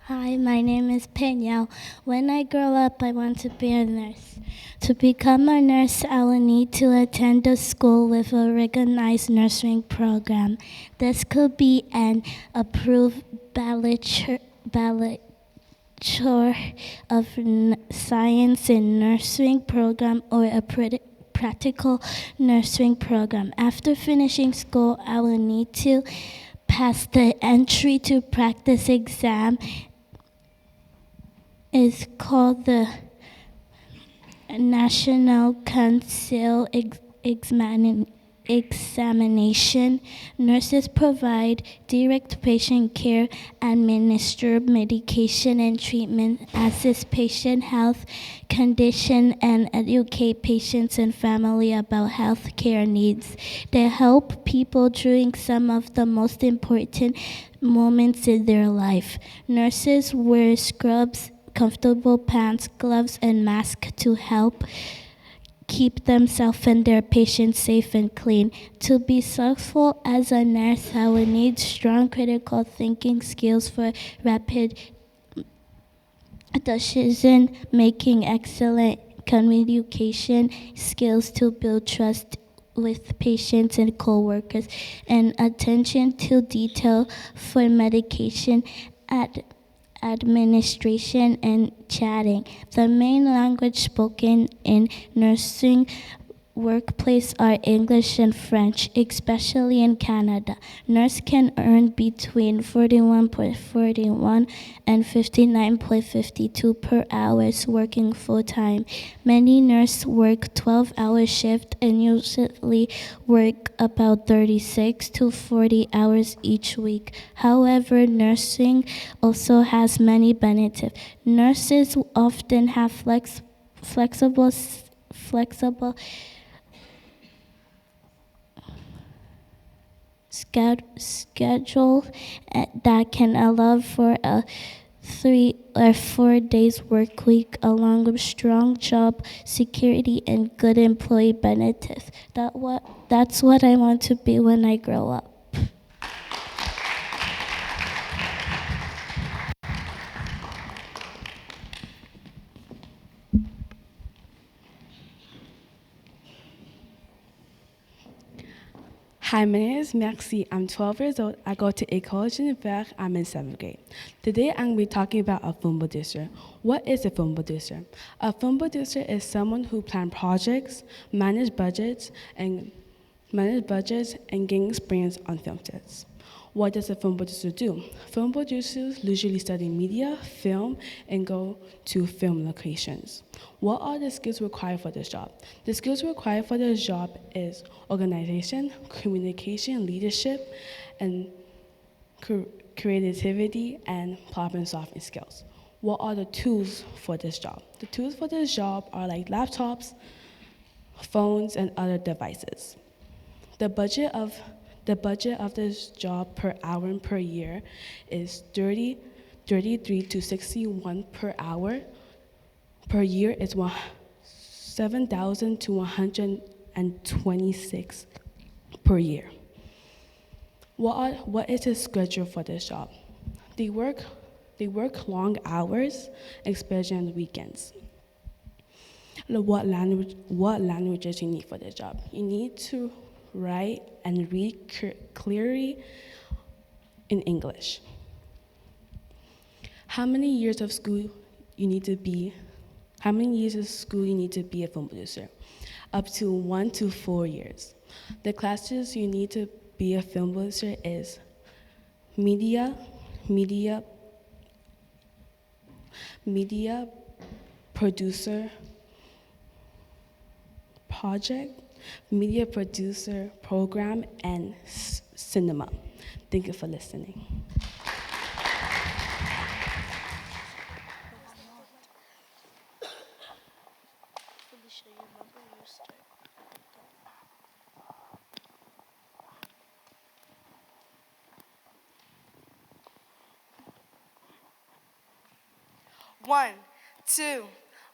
Hi, my name is Peniel. When I grow up, I want to be a nurse. To become a nurse, I will need to attend a school with a recognized nursing program. This could be an approved bachelor of Science in Nursing program or a practical nursing program. After finishing school, I will need to pass the entry to practice exam. Is called the National Council Examination. Nurses provide direct patient care, administer medication and treatment, assist patient health condition, and educate patients and family about health care needs. They help people during some of the most important moments in their life. Nurses wear scrubs, comfortable pants, gloves, and masks to help keep themselves and their patients safe and clean. To be successful as a nurse, I will need strong critical thinking skills for rapid decision making, excellent communication skills to build trust with patients and coworkers, and attention to detail for medication administration and chatting. The main language spoken in nursing workplace are English and French, especially in Canada. Nurse can earn between 41.41 and 59.52 per hour working full-time. Many nurses work 12-hour shift and usually work about 36 to 40 hours each week. However, nursing also has many benefits. Nurses often have flexible schedule that can allow for a 3 or 4 days work week along with strong job security and good employee benefits. That's what I want to be when I grow up. Hi, my name is Merci. I'm 12 years old. I go to École Genevert. I'm in 7th grade. Today, I'm going to be talking about a film producer. What is a film producer? A film producer is someone who plans projects, manage budgets, and gain experience on film sets. What does a film producer do? Film producers usually study media, film, and go to film locations. What are the skills required for this job? The skills required for this job is organization, communication, leadership, and creativity and problem-solving skills. What are the tools for this job? The tools for this job are like laptops, phones, and other devices. The budget of this job per hour and per year is 33 to 61 per hour. Per year is 7,000 to 126 per year. What is the schedule for this job? They work long hours, especially on the weekends. What languages you need for this job? You need to write and read clearly in English. How many years of school you need to be a film producer? Up to 1 to 4 years. The classes you need to be a film producer is media producer project, media producer program, and cinema. Thank you for listening. One, two,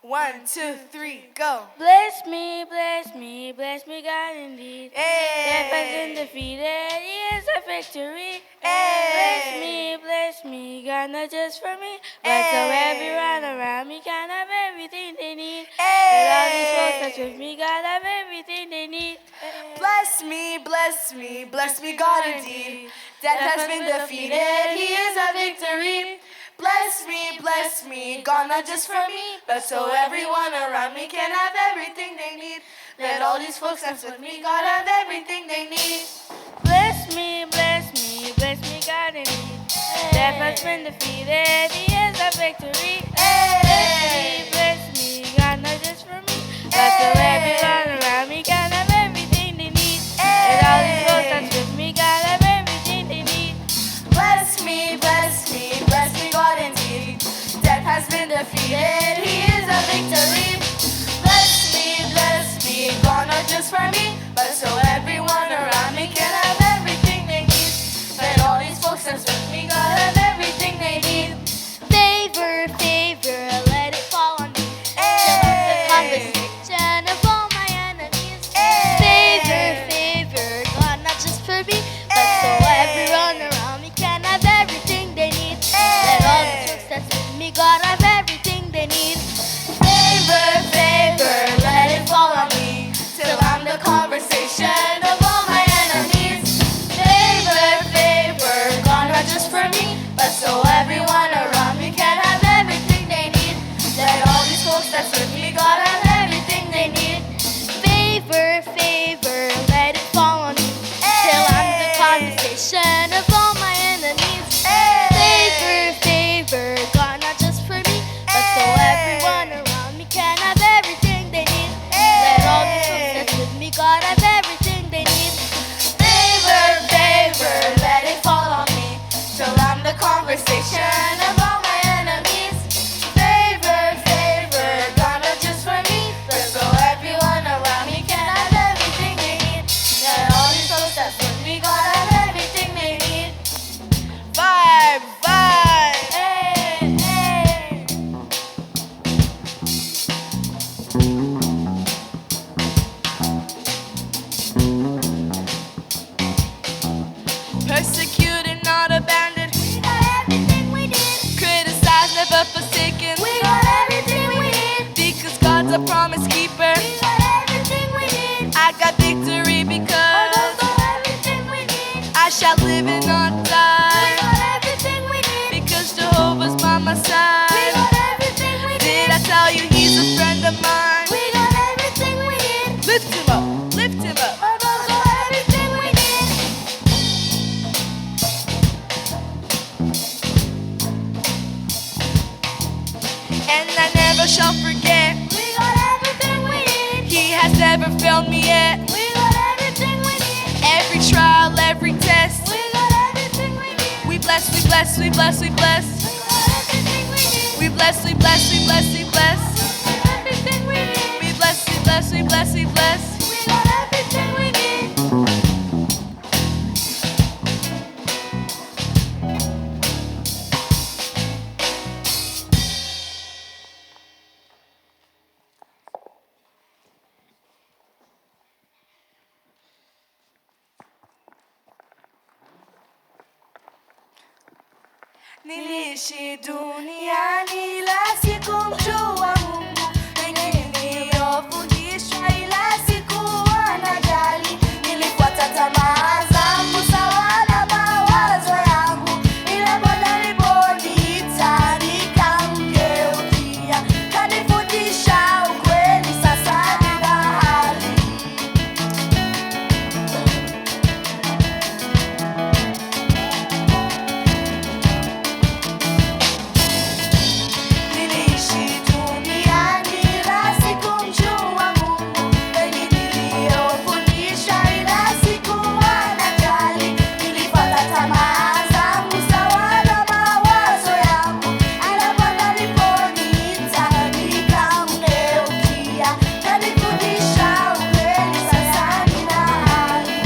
1, 2, 3, go. Bless me, bless me, bless me, God indeed. Hey. Death has been defeated, he is a victory. Hey. Bless bless me, God, not just for me, but so everyone around me can have everything they need. Let all these folks that's with me, God, have everything they need. Bless me, God indeed. Death has been defeated, He is a victory. Bless me, God not just for me, but so everyone around me can have everything they need. Let all these folks that's with me, God have everything they need. Bless me, God indeed. Death has been defeated, He is a victory. Bless me, God not just for me, but so everyone around me can have everything they need. Let all these folks that's with me, God have everything they need. Bless me, God indeed. Death has been defeated, He is a victory. Bless me, God not just for me, but so everyone around me can have everything they need. Let all these folks that's with me, God have everything they need. Favor, let it fall on me. Till I'm the conversation of all my enemies. Favor, God, not just for me, but so everyone around me can have everything they need. Let all the folks that's with me, God, have everything they need. Favor, let it fall on me, till I'm the conversation of all my enemies. Favor, God not just for me, but so everyone around me can have everything they need. Let all these folks that's with me, God have everything they need. Favor, let it fall on me. Till I'm the conversation of all my enemies. Favor, God, not just for me, but so everyone around me can have everything they need. Let all these folks that's with me, God, have everything they need. Favor, let it fall on me, till I'm the conversation of all my enemies. Favor, God not just for me, but so everyone around me can have everything they need. Let all these folks that's with me, God have everything they need. Vibe. Persecuted, not abandoned. We got everything we need. Criticized, never forsaken. We got everything we need. Because God's a promise keeper. We got everything we need. I got victory because Everything we need. I shall live and not We die. got everything we need. Because Jehovah's by my We side. got everything we Did need. I tell you He's a friend of mine? We got everything we need. Lift Him up, lift Him up. We got everything we need. And I never shall forget. We got everything we need. He has never failed me yet. We got everything we need. Every trial, every test. We got everything we need. We bless, we bless, we bless, we bless. We got everything we need. We bless, we bless, we bless, we bless. We got everything we need. We bless, we bless, we bless, we bless. We got everything we need. Niliishi duniani ila sikumjua Mungu, mengi niliyofundishwa ila sikuwa najali. Nilifuata tamaa zangu sawa na mawazo yangu, ila Bwana aliponiita nikamgeukia, kanifundisha ukweli, sasa nina hali. Niliishi duniani ila sikumjua Mungu, mengi niliyofundishwa ila sikuwa najali. Nilifuata tamaa zangu sawa na mawazo yangu, ila Bwana aliponiita nikamgeukia, kanifundisha ukweli, sasa nina hali.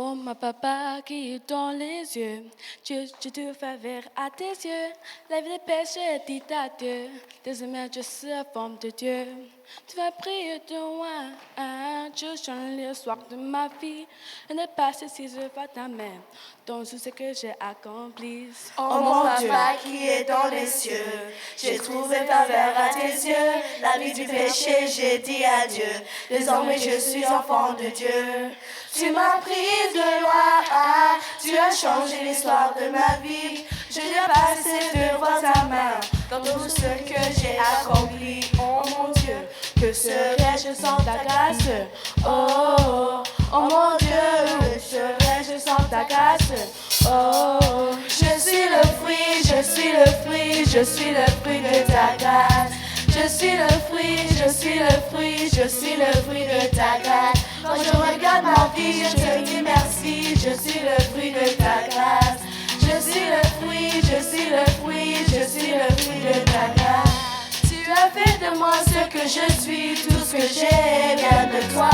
Oh ma papa qui est dans les yeux, Dieu, je te fais vers à tes yeux, la vie des péchés dit adieu, désormais je suis la forme de Dieu. Tu vas prier de loin, tu changes l'histoire de ma vie, et ne pas si je vois ta main, dans tout ce que j'ai accompli. Oh mon papa qui est dans les cieux, j'ai trouvé faveur à tes yeux, la vie du péché j'ai dit adieu, désormais je suis enfant de Dieu. Tu m'as prise de loin, tu as changé l'histoire de ma vie, je n'ai passé devant ta main, dans tout ce que j'ai accompli. Oh mon Dieu, que serais-je sans ta grâce? Oh, oh mon Dieu, que serais-je sans ta grâce? Oh, je suis le fruit, je suis le fruit, je suis le fruit de ta grâce. Je suis le fruit, je suis le fruit, je suis le fruit de ta grâce. Quand je regarde ma vie, je te dis merci, je suis le fruit de ta grâce. Je suis le fruit, je suis le fruit, je suis le fruit de ta grâce. Tu as fait de moi ce que je suis, tout ce que j'ai vient de toi.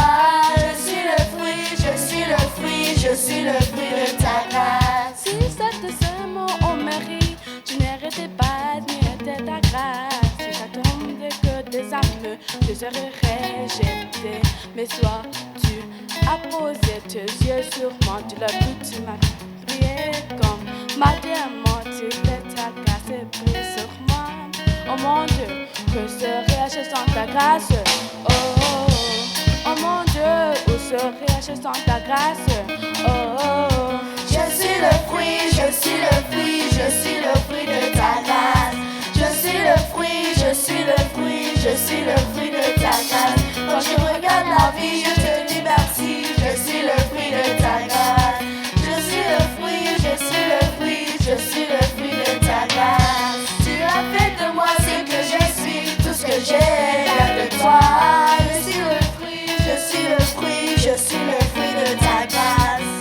Je suis le fruit, je suis le fruit, je suis le fruit de ta grâce. Si c'était seulement au mari, tu n'arrêtais pas d'admirer ta grâce. Si ça tombait que des aveux, je serais rejeté. Mais toi, tu as posé tes yeux sur moi, tu l'as vu, tu m'as prié comme ma diamant, tu fais ta grâce et brille sur moi. Oh mon Dieu, que serais-je sans ta grâce? Oh, oh, oh, oh mon Dieu, où serais-je sans ta grâce? Oh, oh, oh. Je suis le fruit, je suis le fruit, je suis le fruit de ta grâce. Je suis le fruit, je suis le fruit, je suis le fruit de ta grâce. Quand je regarde la vie, je te dis merci, je suis le fruit de ta grâce. Je suis le fruit, je suis le fruit, je suis le fruit de ta grâce. Tu as fait de moi ce que je suis, tout ce que j'ai vient de toi. Je suis le fruit, je suis le fruit, je suis le fruit de ta grâce.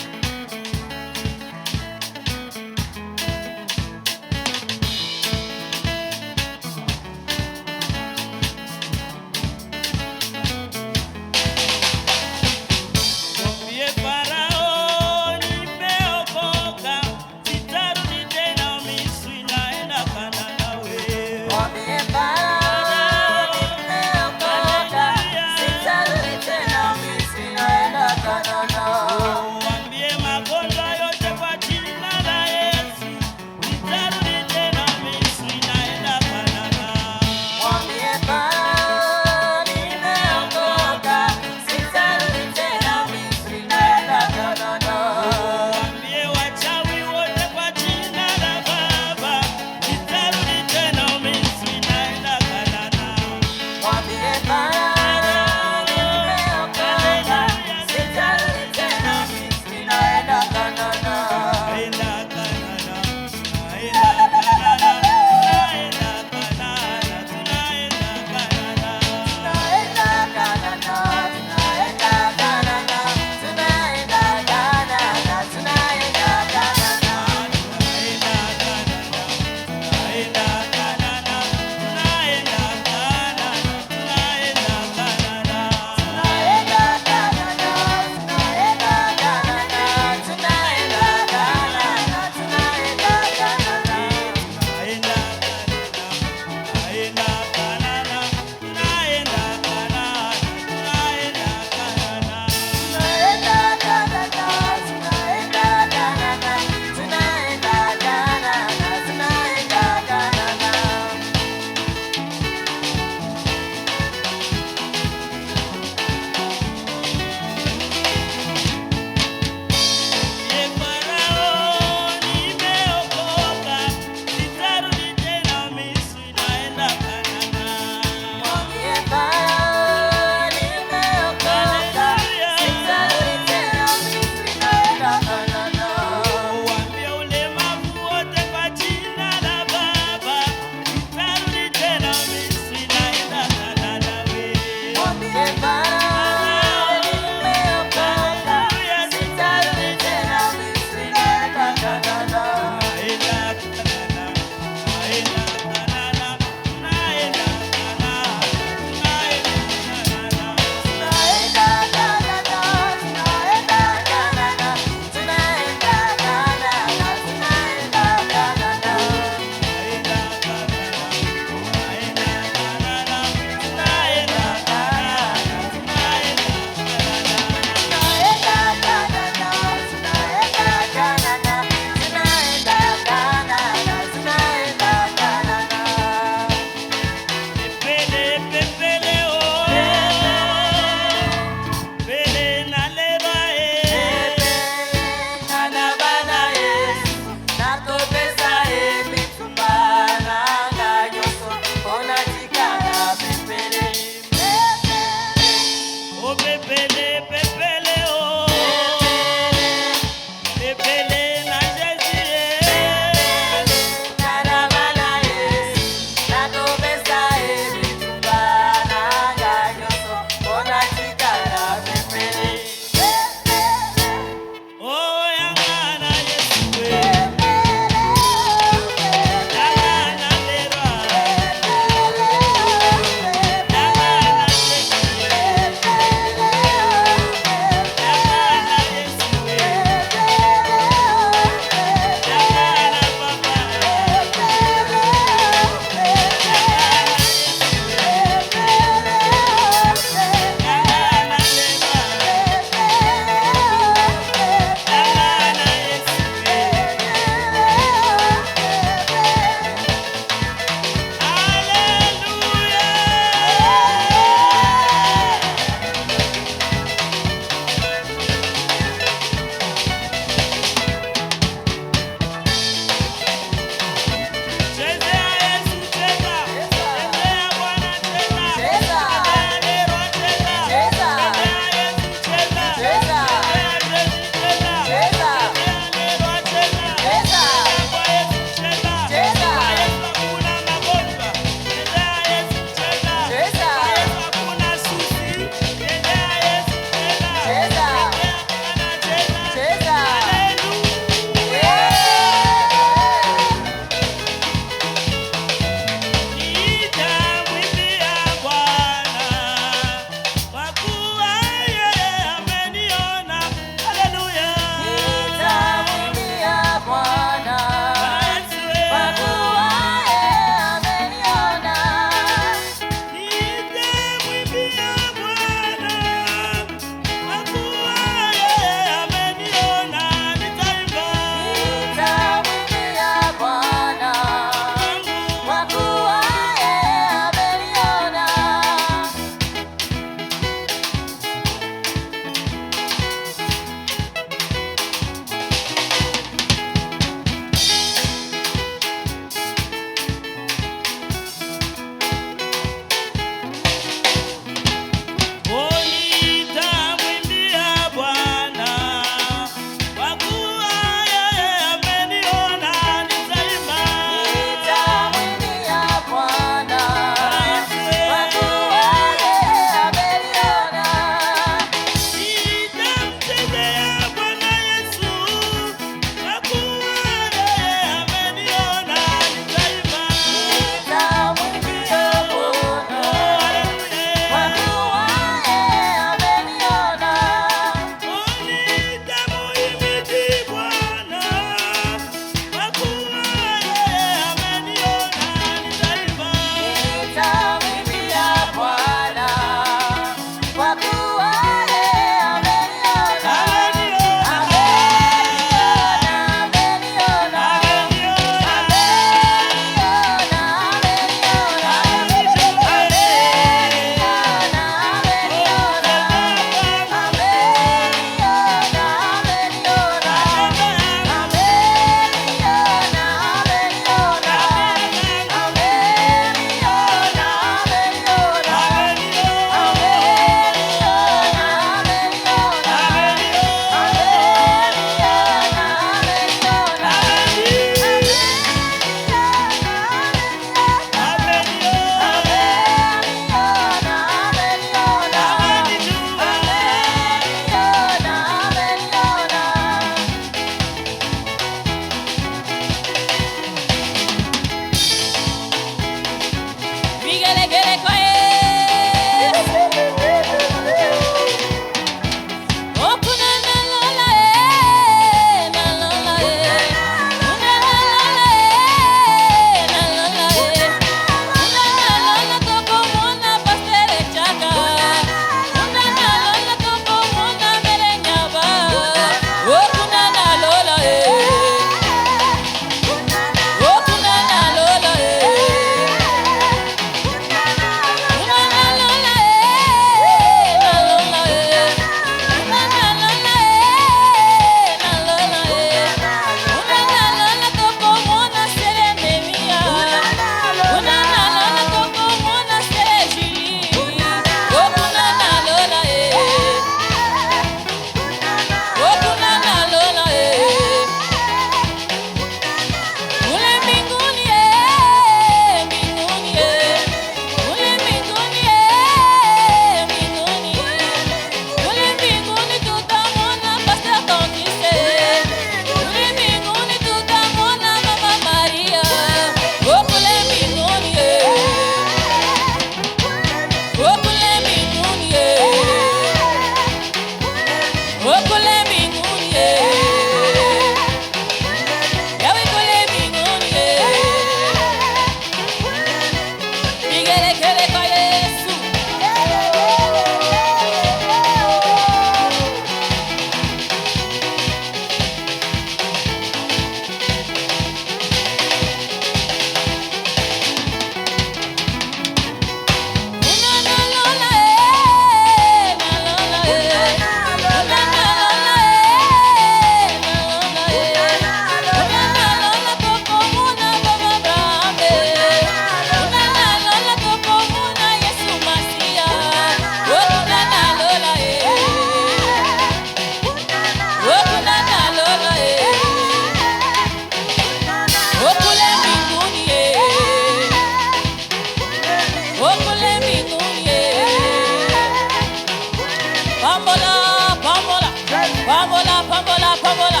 Pambola, pambola, pambola.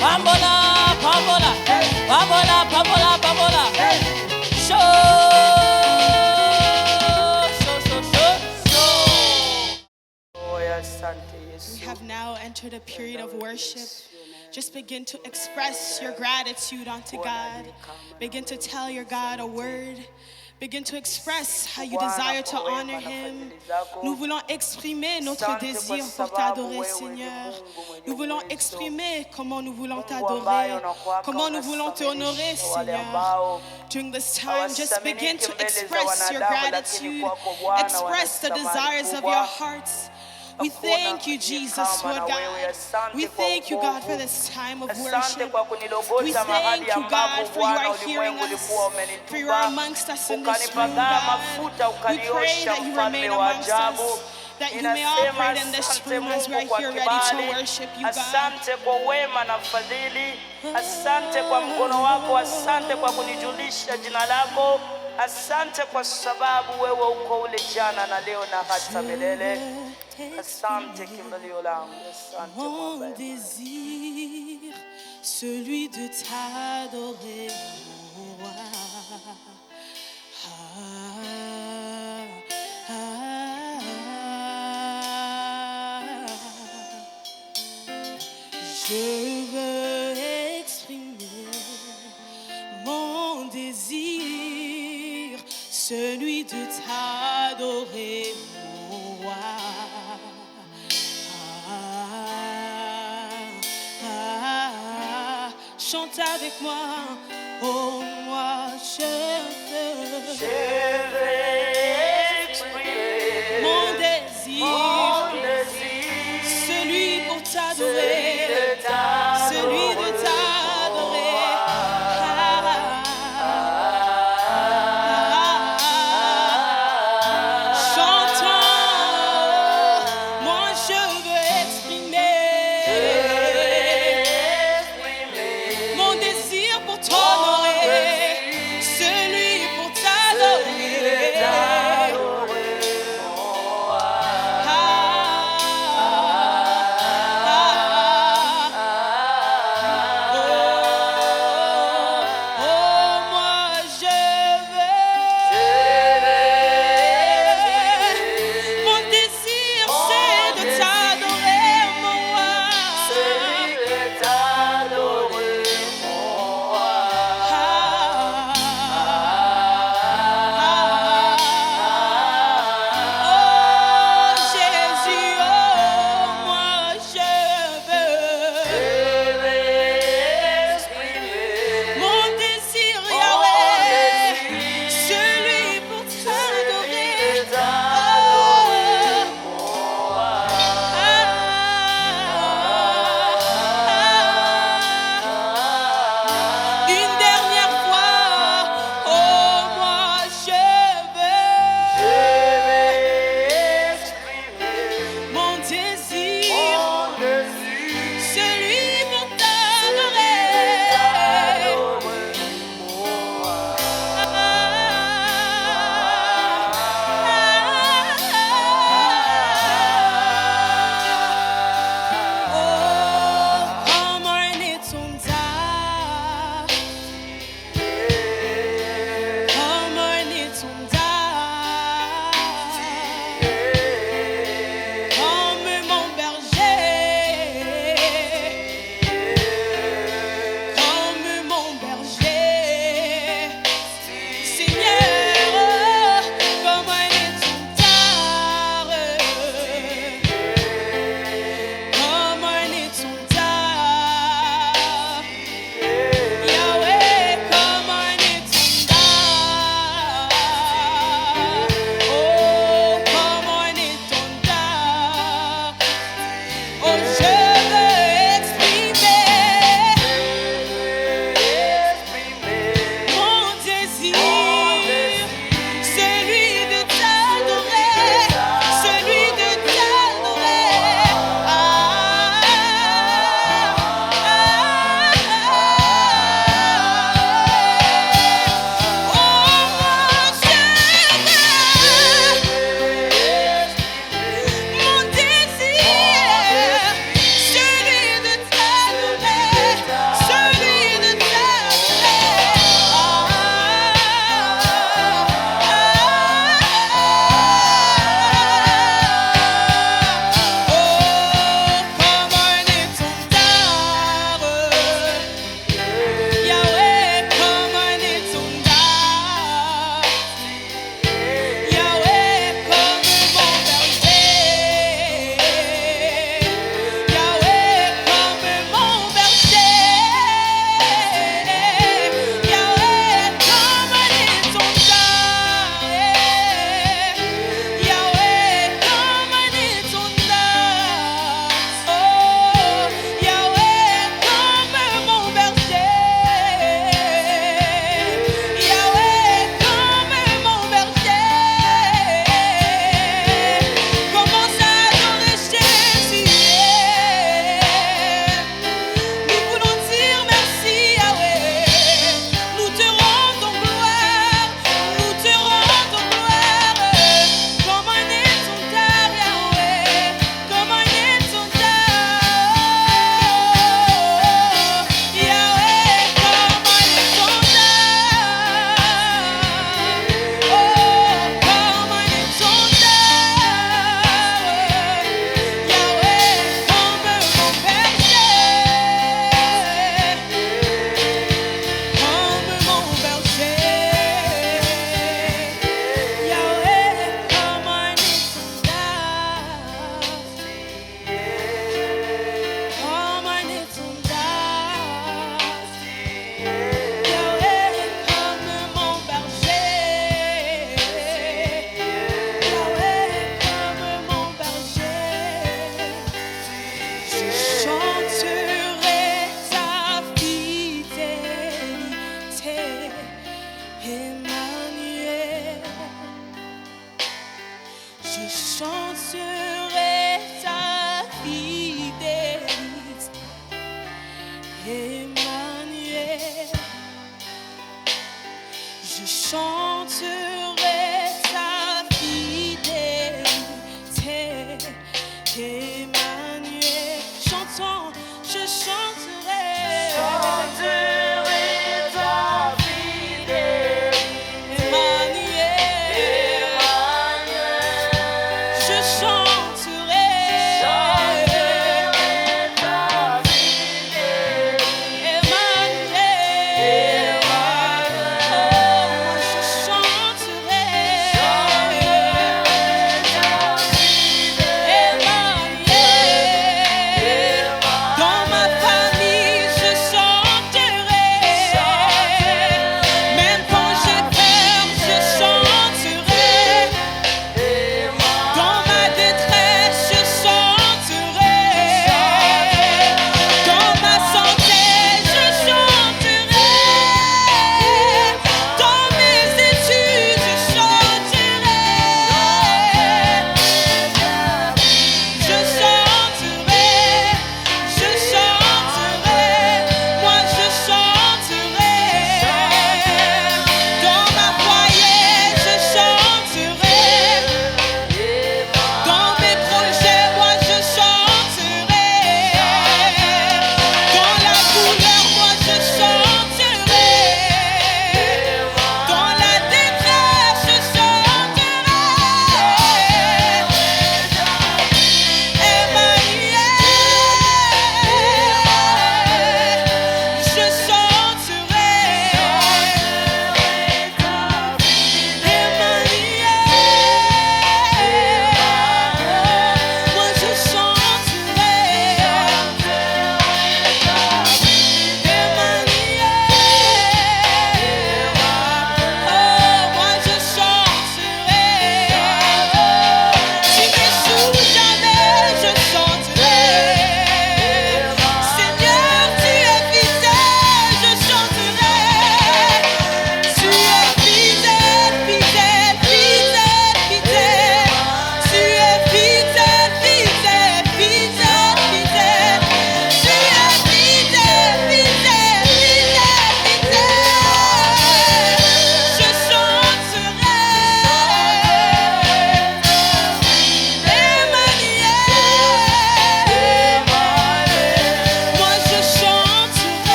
Pambola, pambola. Pambola, pambola, pambola. Show. We have now entered a period of worship. Just begin to express your gratitude unto God. Begin to tell your God a word. Begin to express how you desire to honor Him. Nous voulons exprimer notre désir pour t'adorer, Seigneur. Nous voulons exprimer comment nous voulons t'adorer, comment nous voulons t'honorer, Seigneur. During this time, just begin to express your gratitude. Express the desires of your hearts. We thank you, Jesus, Lord God. We thank you, God, for this time of worship. We thank you, God, for you are hearing us, for you are amongst us in this room, God. We pray that you remain amongst us, that you may operate in this room as we are here ready to worship you, God. Asante kwa wema na fadhili, asante kwa mkono wako, asante kwa kunijulisha jina lako, asante kwa sababu wewe uko ule jana na leo na hata milele. Asante kimbilio langu, asante Mon Baba. désir, celui de t'adorer, oh, Je veux exprimer mon désir, celui de t'adorer, mon roi. Chante avec moi, oh moi je veux exprimer mon désir, celui pour t'adorer, celui de t'adorer. Chantons, moi je veux exprimer mon désir pour t'honorer, celui pour t'adorer. Emmanuel, je chanterai ta fidélité. Emmanuel, chantons, je chanterai.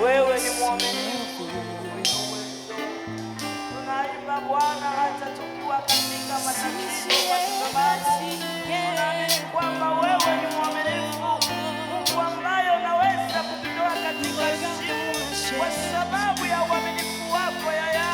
Wewe ni mwaminifu. Tunaimba Bwana hata tukiwa katika matatizo, kwa sababu tunaamini kwamba wewe ni mwaminifu, Mungu ambaye unaweza kututoa katika shimo kwa sababu ya uaminifu wako. Yaya,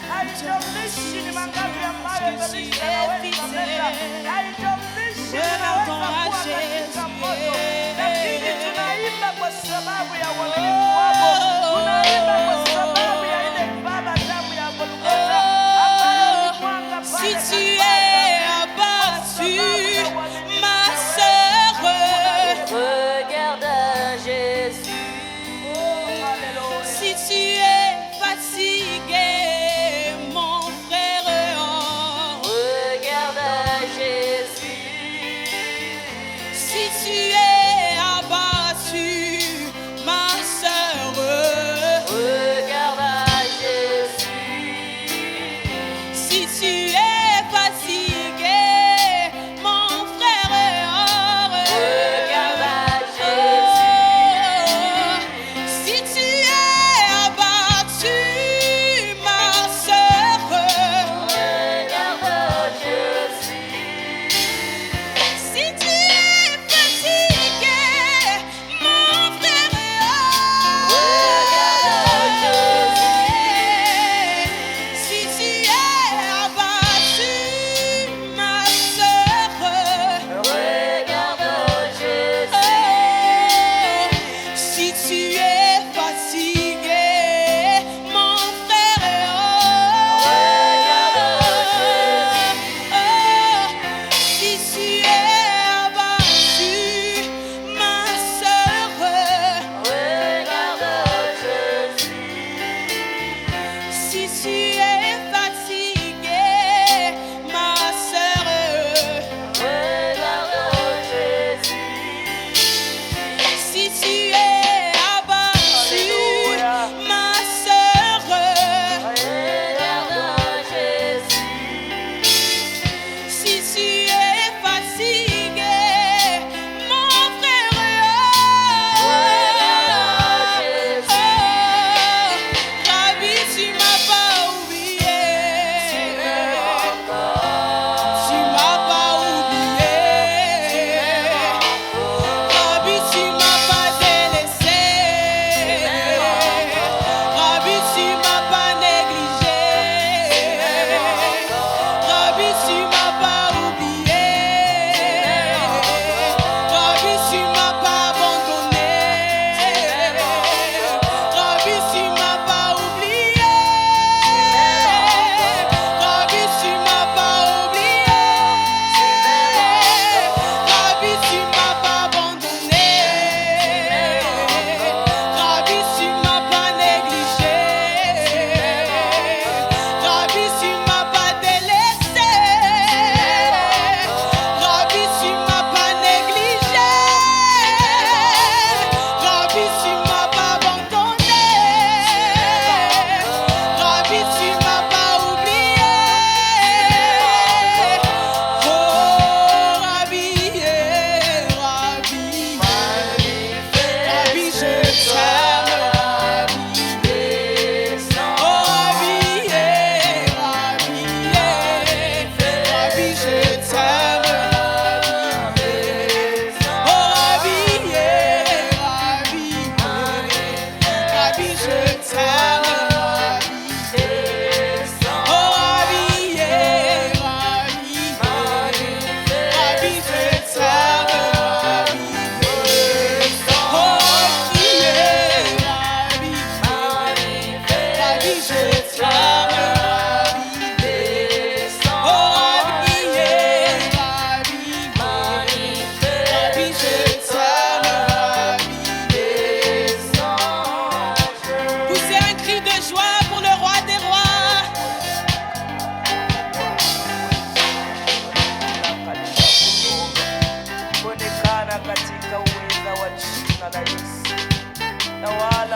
haijalishi ni mangapi ambayo ibilisi anaweza kuleta, haijalishi tunaweza kuwa katika moto, lakini tunaimba kwa sababu ya uaminifu wako. Tunaimba kwa sababu ya ile baba damu ya Golgotha ambayo ulimwaga pale. Si tu es abattu, ma sœur, Regarde Jésus. si tu es fatigué, mon frère, Regarde Jésus.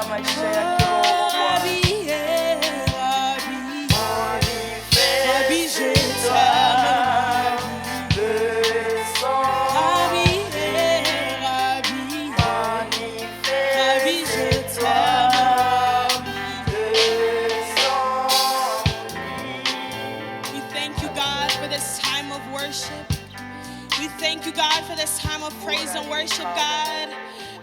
Rabbi, je t'aime. Rabbi, je t'aime. We thank you, God, for this time of worship. We thank you, God, for this time of praise and worship, God.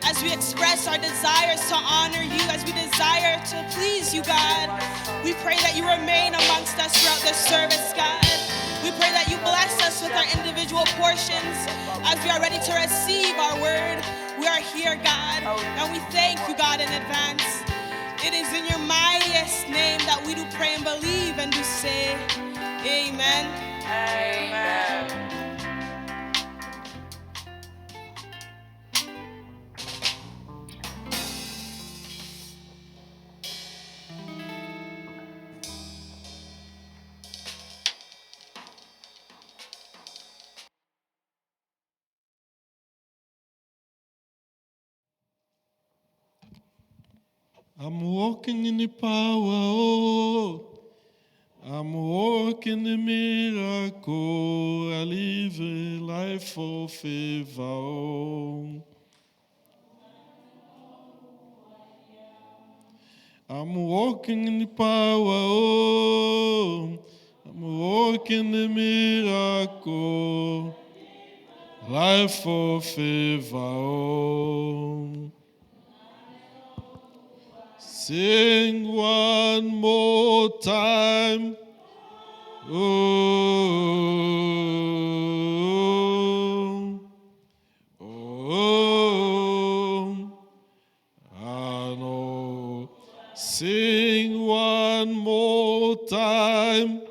As we express our desires to honor you, as we desire to please you, God, we pray that you remain amongst us throughout this service, God. We pray that you bless us with our individual portions as we are ready to receive our word. We are here, God, and we thank you, God, in advance. It is in your mightiest name that we do pray and believe and do say, amen. Amen. I'm walking in the power, oh. I'm walking the miracle. I live a life of favor, oh. I'm walking in the power, oh. I'm walking the miracle. Life of favor, oh. Sing one more time. Oh, oh, I know. Sing one more time.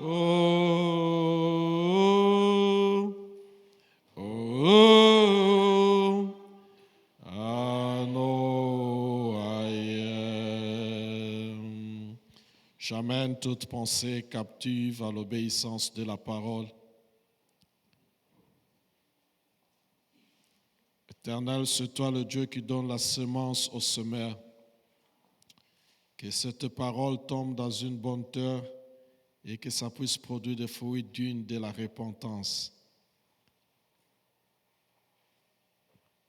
Oh, oh, I know I am. J'amène toute pensée captive à l'obéissance de la parole. Éternel, c'est toi le Dieu qui donne la semence au semeur. Que cette parole tombe dans une bonne terre et que ça puisse produire des fruits dignes de la repentance.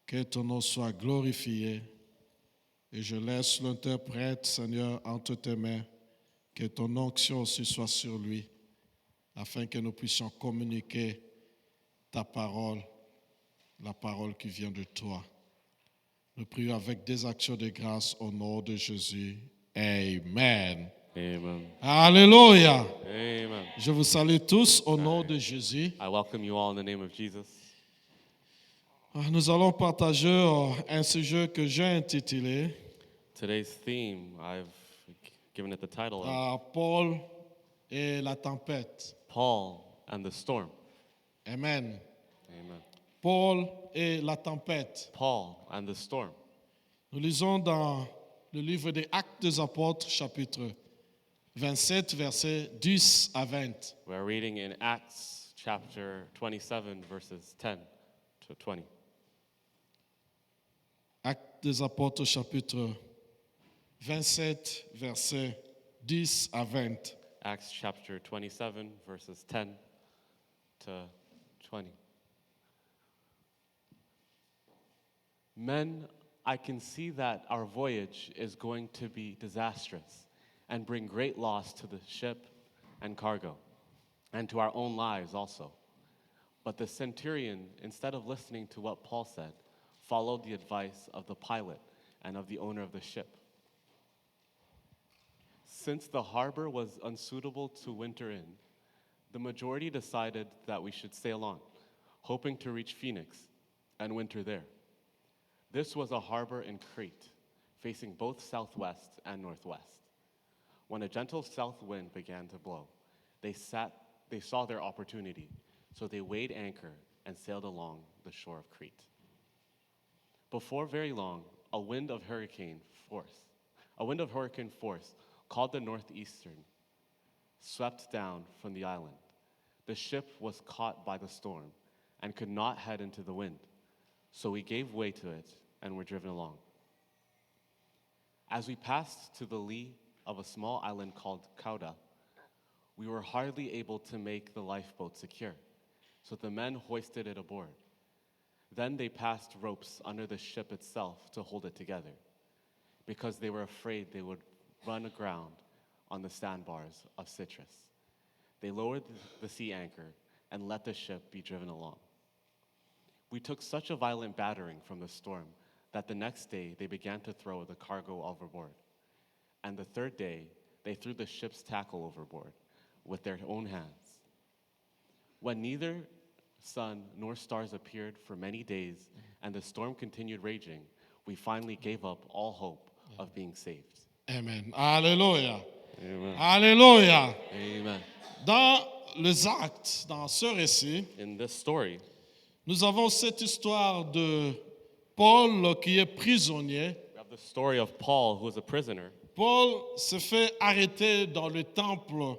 Que ton nom soit glorifié et je laisse l'interprète, Seigneur, entre tes mains. Que ton onction aussi soit sur lui afin que nous puissions communiquer ta parole, la parole qui vient de toi. Nous prions avec des actions de grâce au nom de Jésus. Amen. Amen. Alléluia. Amen. Je vous salue tous au nom de Jésus. I welcome you all in the name of Jesus. Nous allons partager un sujet que j'ai intitulé Today's theme, I've given it the title of Paul et la tempête. Paul and the Storm. Amen. Amen. Paul et la tempête. Paul and the Storm. Nous lisons dans le livre des Actes des Apôtres, chapitre 27, versets 10 à 20. We're reading in Acts chapter 27, verses 10 to 20. Actes des Apôtres, chapitre 27, versets 10 à 20. Acts chapter 27, verses 10 to 20. Men, I can see that our voyage is going to be disastrous and bring great loss to the ship and cargo, and to our own lives also. But the centurion, instead of listening to what Paul said, followed the advice of the pilot and of the owner of the ship. Since the harbor was unsuitable to winter in, the majority decided that we should sail on, hoping to reach Phoenix and winter there. This was a harbor in Crete, facing both southwest and northwest. When a gentle south wind began to blow, they saw their opportunity, so they weighed anchor and sailed along the shore of Crete. Before very long, a wind of hurricane force called the northeastern swept down from the island. The ship was caught by the storm and could not head into the wind, so we gave way to it and were driven along. As we passed to the lee of a small island called Cauda, we were hardly able to make the lifeboat secure, so the men hoisted it aboard. Then they passed ropes under the ship itself to hold it together, because they were afraid they would run aground on the sandbars of Citrus. They lowered the sea anchor and let the ship be driven along. We took such a violent battering from the storm that the next day they began to throw the cargo overboard. And the third day, they threw the ship's tackle overboard with their own hands. When neither sun nor stars appeared for many days and the storm continued raging, we finally gave up all hope of being saved. Amen. Alléluia. Amen. Alléluia. Amen. Dans les actes, dans ce récit, In this story, nous avons cette histoire de Paul qui est prisonnier. we have the story of Paul, who was a prisoner. Paul se fait arrêter dans le temple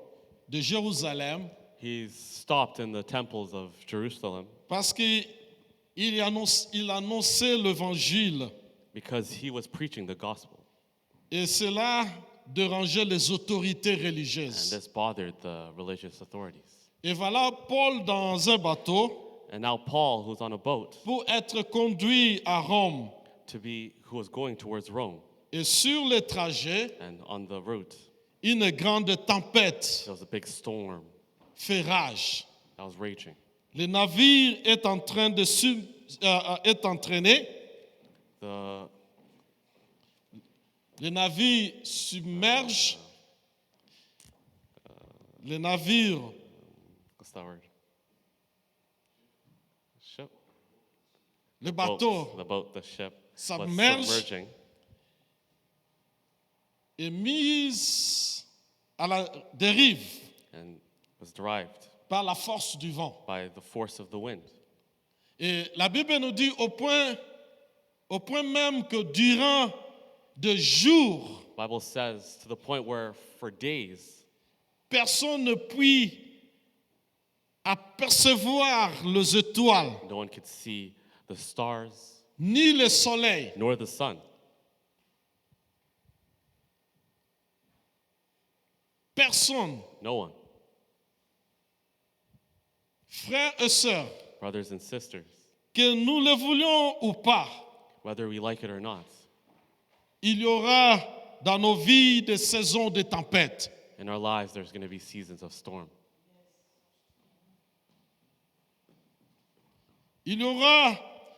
de Jérusalem He's stopped in the temples of Jerusalem parce qu'il annonçait l'évangile because he was preaching the gospel. et cela dérangeait les autorités And religieuses. this bothered the religious authorities. Et voilà Paul dans un bateau And now Paul, who's on a boat, pour être conduit à Rome. who was going towards Rome, Et sur le trajet, and on the route, une grande tempête there was a big storm fait rage. that was raging. Le navire est en train de est entraîné. The Le navire submerge. Le navire what's that word? Ship? le Boat, bateau the boat, the ship was Submerge. submerging, est mis à la dérive and was derived par la force du vent. by the force of the wind. Et la Bible nous dit au point même que durant des jours, The Bible says to the point where for days personne ne puis apercevoir les étoiles, no one could see the stars ni le soleil. nor the sun. Personne. No one. Frères et sœurs, Brothers and sisters, que nous le voulions ou pas, whether we like it or not, il y aura dans nos vies des saisons de tempête. in our lives there's going to be seasons of storm. Il y aura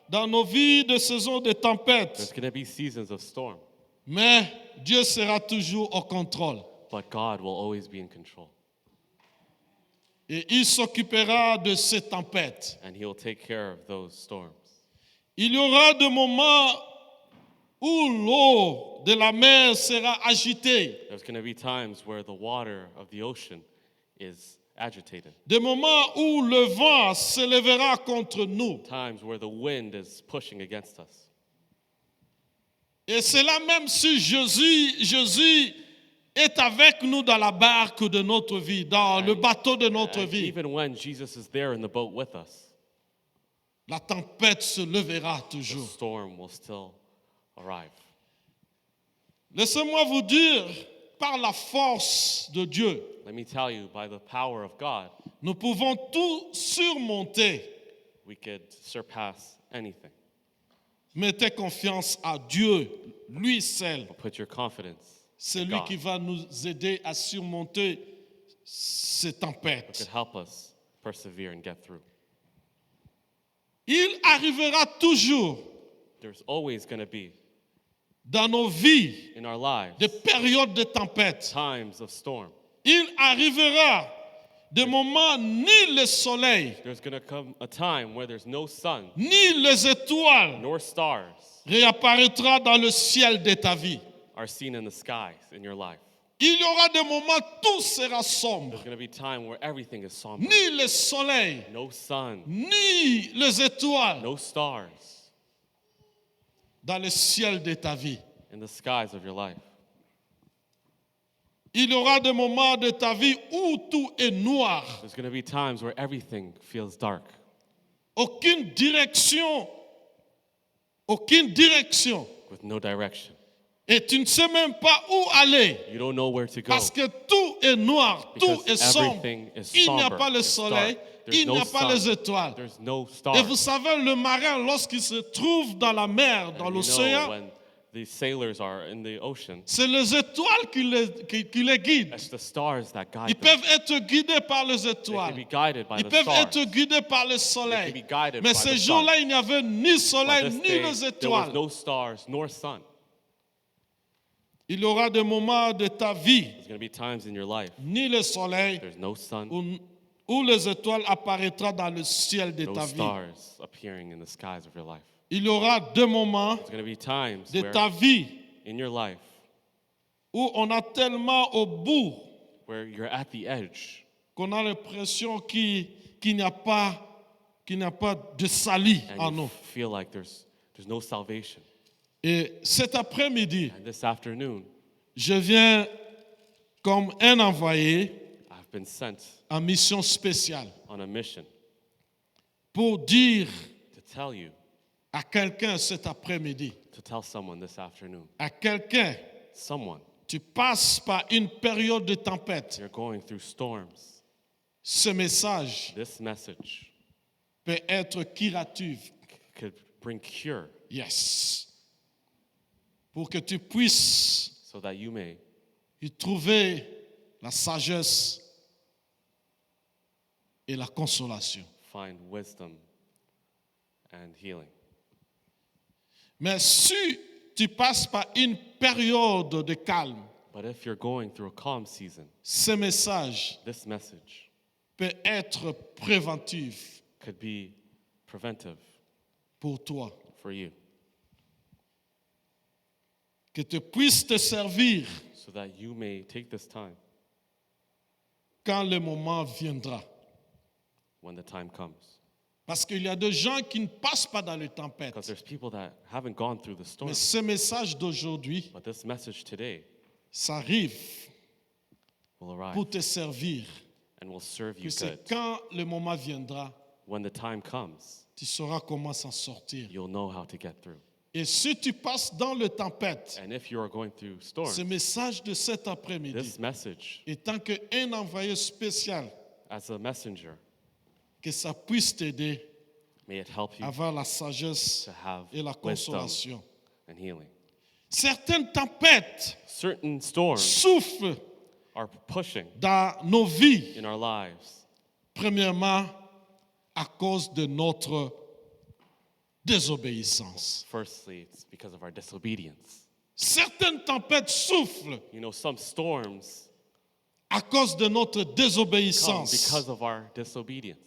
dans nos vies des saisons de There's tempête. going to be seasons of storm, Mais Dieu sera toujours au contrôle. but God will always be in control, Et il s'occupera de ces tempêtes. and He'll take care of those storms. Il y aura des moments où l'eau de la mer sera agitée. There's going to be times where the water of the ocean is agitated, Des moments où le vent s'élèvera contre nous. times where the wind is pushing against us. Et c'est là même si Jésus est avec nous dans la barque de notre vie, dans le bateau de notre And vie. even when Jesus is there in the boat with us, La tempête se lèvera the toujours. storm will still arrive. Laissez-moi vous dire, par la force de Dieu, Let me tell you, by the power of God, nous pouvons tout surmonter. we could surpass anything. Mettez confiance à Dieu, lui seul. Put your confidence C'est in lui God, qui va nous aider à surmonter ces who could tempêtes. help us persevere and get through. Il arrivera toujours There's always going to be, dans nos vies in our lives, des périodes de tempête. times of storm. Il arrivera des moments ni le soleil, There's going to come a time where there's no sun ni les étoiles nor stars réapparaîtra dans le ciel de ta vie. are seen in the skies in your life. Il y aura des moments tout sera sombre. There's going to be time where everything is somber. Ni le soleil, No sun, ni les étoiles no stars dans le ciel de ta vie. in the skies of your life. Il y aura des moments de ta vie où tout est noir. There's going to be times where everything feels dark. Aucune direction With no direction. Et tu ne sais même pas où aller. You don't know where to go. Parce que tout est noir, tout Because est sombre. everything is Il n'y a somber, pas le it's soleil, dark. There's il n'y no a pas sun, les étoiles. There's no Et stars. vous savez, le marin, lorsqu'il se trouve dans la mer, dans And you know l'océan, when the sailors are in the ocean, c'est les étoiles qui les guident. it's the stars that guide Ils them. peuvent être guidés par les They can étoiles. be guided by Ils the peuvent stars. être guidés par le They soleil. can be guided Mais by ce the sun. jour-là, il n'y avait ni But soleil, this ni day, les there was étoiles. no stars nor sun. Il y aura des moments de ta vie, There's going to be times in your life ni le soleil, there's no sun, où les étoiles apparaîtront dans le ciel de no ta vie. stars appearing in the skies of your life. Il y aura des moments There's going to be times de where ta vie in your life où on a tellement au bout where you're at the edge qu'on a l'impression qu'il n'y a pas de salut en and you nous. feel like there's no salvation. Et cet après-midi, And this afternoon, je viens comme un envoyé I've been sent en mission spéciale on a mission pour dire to tell you, à quelqu'un cet après-midi, to tell someone this afternoon, à quelqu'un, someone, tu passes par une période de tempête. you're going through storms. Ce message This message peut être curatif. could bring cure Yes. Pour que tu puisses so that you may y trouver la sagesse et la consolation. find wisdom and healing. Mais si tu passes par une période de calme, But if you're going through a calm season, ce message this message peut être préventif could be preventive pour toi. for you Que tu puisses te servir so that you may take this time quand le moment viendra. when the time comes. Parce qu'il y a des gens qui ne passent pas dans les Because tempêtes. there's people that haven't gone through the storm. Mais ce message d'aujourd'hui, But this message today ça arrive will arrive pour te servir. and will serve you Que c'est good. quand le moment viendra, When the time comes, tu sauras comment s'en sortir. you'll know how to get through. Et si tu passes dans le tempête, And if you are going through storms, ce message de cet après-midi, this message, étant qu'un envoyé spécial, as a messenger, que ça puisse t'aider may it help you à avoir la sagesse to have et la wisdom consolation. and healing. Certaines tempêtes Certain storms souffrent are pushing dans nos vies, in our lives. premièrement à cause de notre désobéissance. Firstly, it's because of our disobedience. Certaines tempêtes souffrent You know, some storms à cause de notre come désobéissance. because of our disobedience.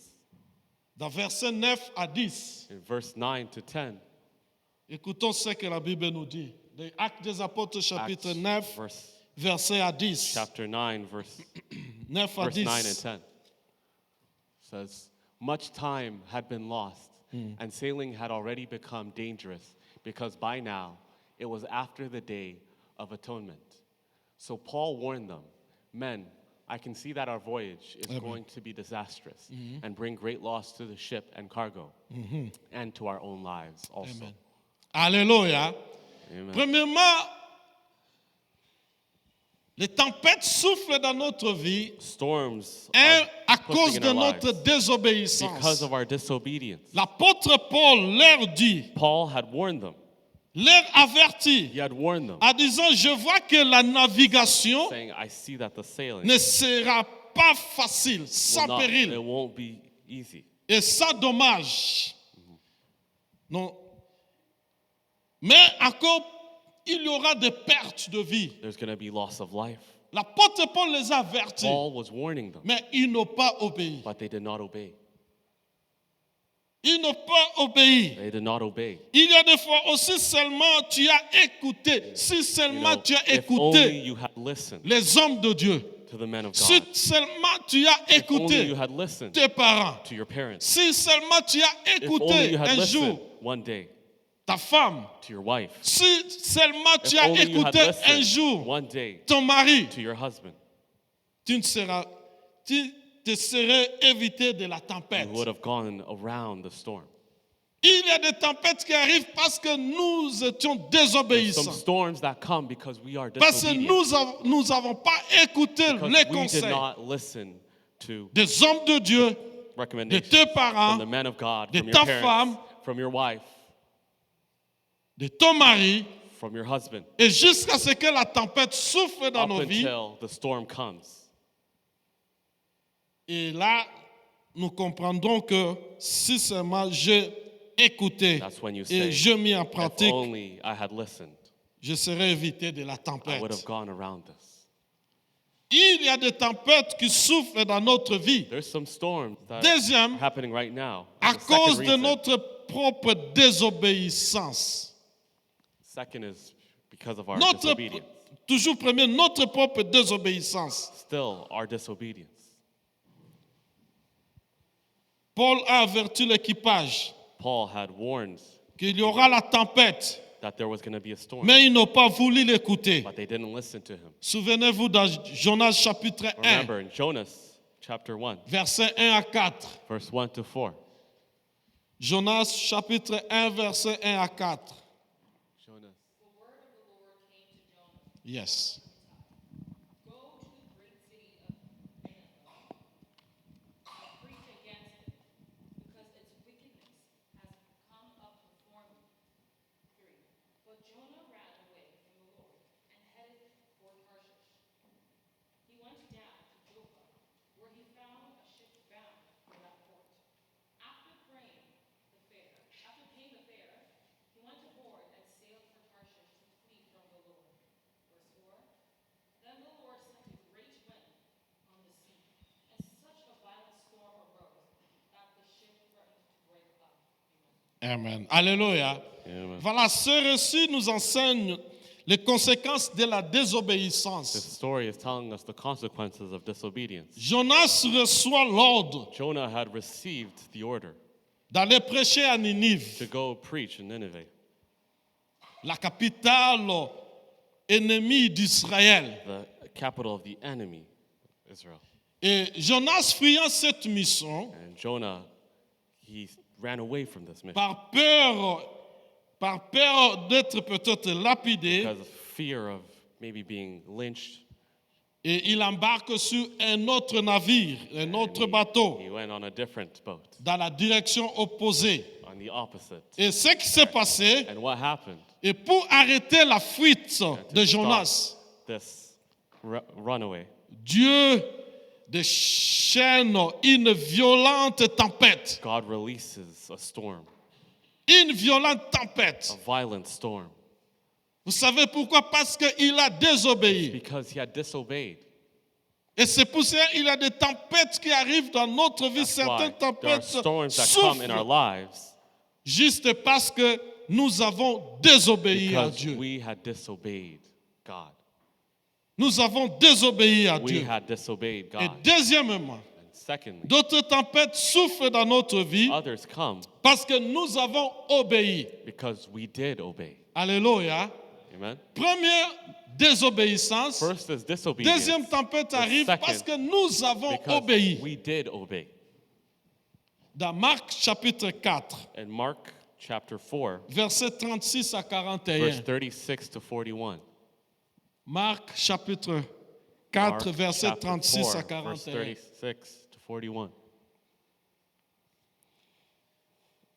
Dans versets 9 à 10, In verse 9 to 10, écoutons ce que la Bible nous dit. Des Actes des Apôtres, chapitre Acts 9, verse, verset à 10. chapter 9, verse 9 à verse 9 and 10. 10 says, much time had been lost, and sailing had already become dangerous, because by now it was after the day of atonement. So Paul warned them, men, I can see that our voyage is going to be disastrous and bring great loss to the ship and cargo and to our own lives also. Amen. Alléluia. Amen. Premièrement, les tempêtes soufflent dans notre vie Storms et à are cause pushing de in our notre lives désobéissance. because of our disobedience. L'apôtre Paul leur dit, Paul had warned them. leur avertit, He had warned them, en disant, je vois que la navigation saying, I see that the sailing ne sera pas facile, will sans not, it péril won't be easy. et sans dommage. Non. Mais encore, il y aura des pertes de vie. There's going to be loss of life. L'apôtre Paul les a avertis, Paul was warning them, mais ils n'ont pas obéi. but they did not obey. Ils n'ont pas obéi. They did not obey. Il y a des fois aussi seulement tu as écouté, si You seulement know, tu as if only écouté you had listened les hommes de Dieu, to the men of si God, seulement tu as if only écouté you had listened tes parents, to your parents, si seulement tu as if only écouté you had un listened jour one day ta femme, to your wife, si seulement tu if as only you had écouté un listened jour one day ton mari, to your husband, tu te serais évité de la you tempête. would have gone around the storm. Il y a des tempêtes qui arrivent parce que nous étions There's some désobéissants. storms that come because we are Parce que disobedient. nous n'avons pas écouté Because les we did conseils not listen to des hommes de Dieu, de recommendations tes from parents, the man of God, de from your ta parents, femme, from your wife, de ton mari, from your husband, et jusqu'à ce que la tempête souffle dans up nos vies. until the storm comes. Et là, nous comprendrons que si seulement j'ai écouté That's when you et say, je mis en if pratique, only I had listened, je serais évité de la I would tempête. have gone around this. Il y a des tempêtes qui soufflent dans notre vie. There's some storms that Deuxième, are happening right now. à The second cause de reason- notre propre désobéissance. Second is because of our Notre, disobedience. toujours premier, notre propre désobéissance. Still, our disobedience. Paul a averti l'équipage Paul had warned qu'il y aura la tempête, that there was going to be a storm, mais ils n'ont pas voulu l'écouter. but they didn't listen to him. Souvenez-vous dans Jonas chapitre 1, Remember in Jonas chapter 1, versets 1 à 4. verse 1 to 4. Jonas chapitre 1, verset 1 à 4. Jonas. Yes. Amen. Alléluia. Amen. Voilà, ce récit nous enseigne les conséquences de la This désobéissance. story is telling us the consequences of disobedience. Jonas reçoit l'ordre Jonah had received the order d'aller prêcher à Ninive, to go preach in Nineveh, la capitale ennemie d'Israël. the capital of the enemy, Israel. Et Jonas, fuyant cette mission, And Jonah, he ran away from this mission par peur d'être peut-être lapidé, because of fear of maybe being lynched. et il embarque sur un autre navire, un autre bateau, He went on a different boat dans la direction opposée. on the opposite. Et ce qui s'est passé, And what happened? et pour arrêter la fuite To de stop Jonas, this runaway, Dieu déchaîne une violente tempête. God releases a storm, Une violente tempête. a violent storm, Vous savez pourquoi? Parce qu'il a désobéi. because he had disobeyed. Et c'est pour ça qu'il y a des tempêtes qui arrivent dans notre vie. That's why Certaines there are tempêtes storms that come in our souffrent lives juste parce que nous avons désobéi à because Dieu. we had disobeyed God. Nous avons désobéi à We Dieu. had disobeyed Et God. deuxièmement, And secondly, d'autres tempêtes souffrent dans notre vie others come parce que nous avons obéi. because we did obey. Alléluia. Amen. Première désobéissance. First is disobedience. Deuxième tempête arrive second, parce que nous avons because obéi. we did obey. Dans Marc chapitre 4, In Mark chapter 4, versets 36 à verse 41. 36 to 41. Marc chapitre 4, Mark versets chapter 36 à 4, verse 41. 36 to 41.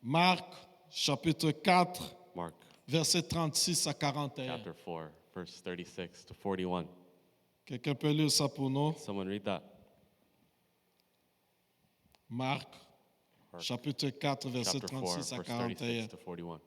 Marc chapitre 4, Mark versets 36 à 41. chapter 4, verse 36 to 41. Quelqu'un peut lire ça pour nous? Someone read that. Marc chapitre 4, versets Chapter 4, 36 à verse 41. 36 to 41.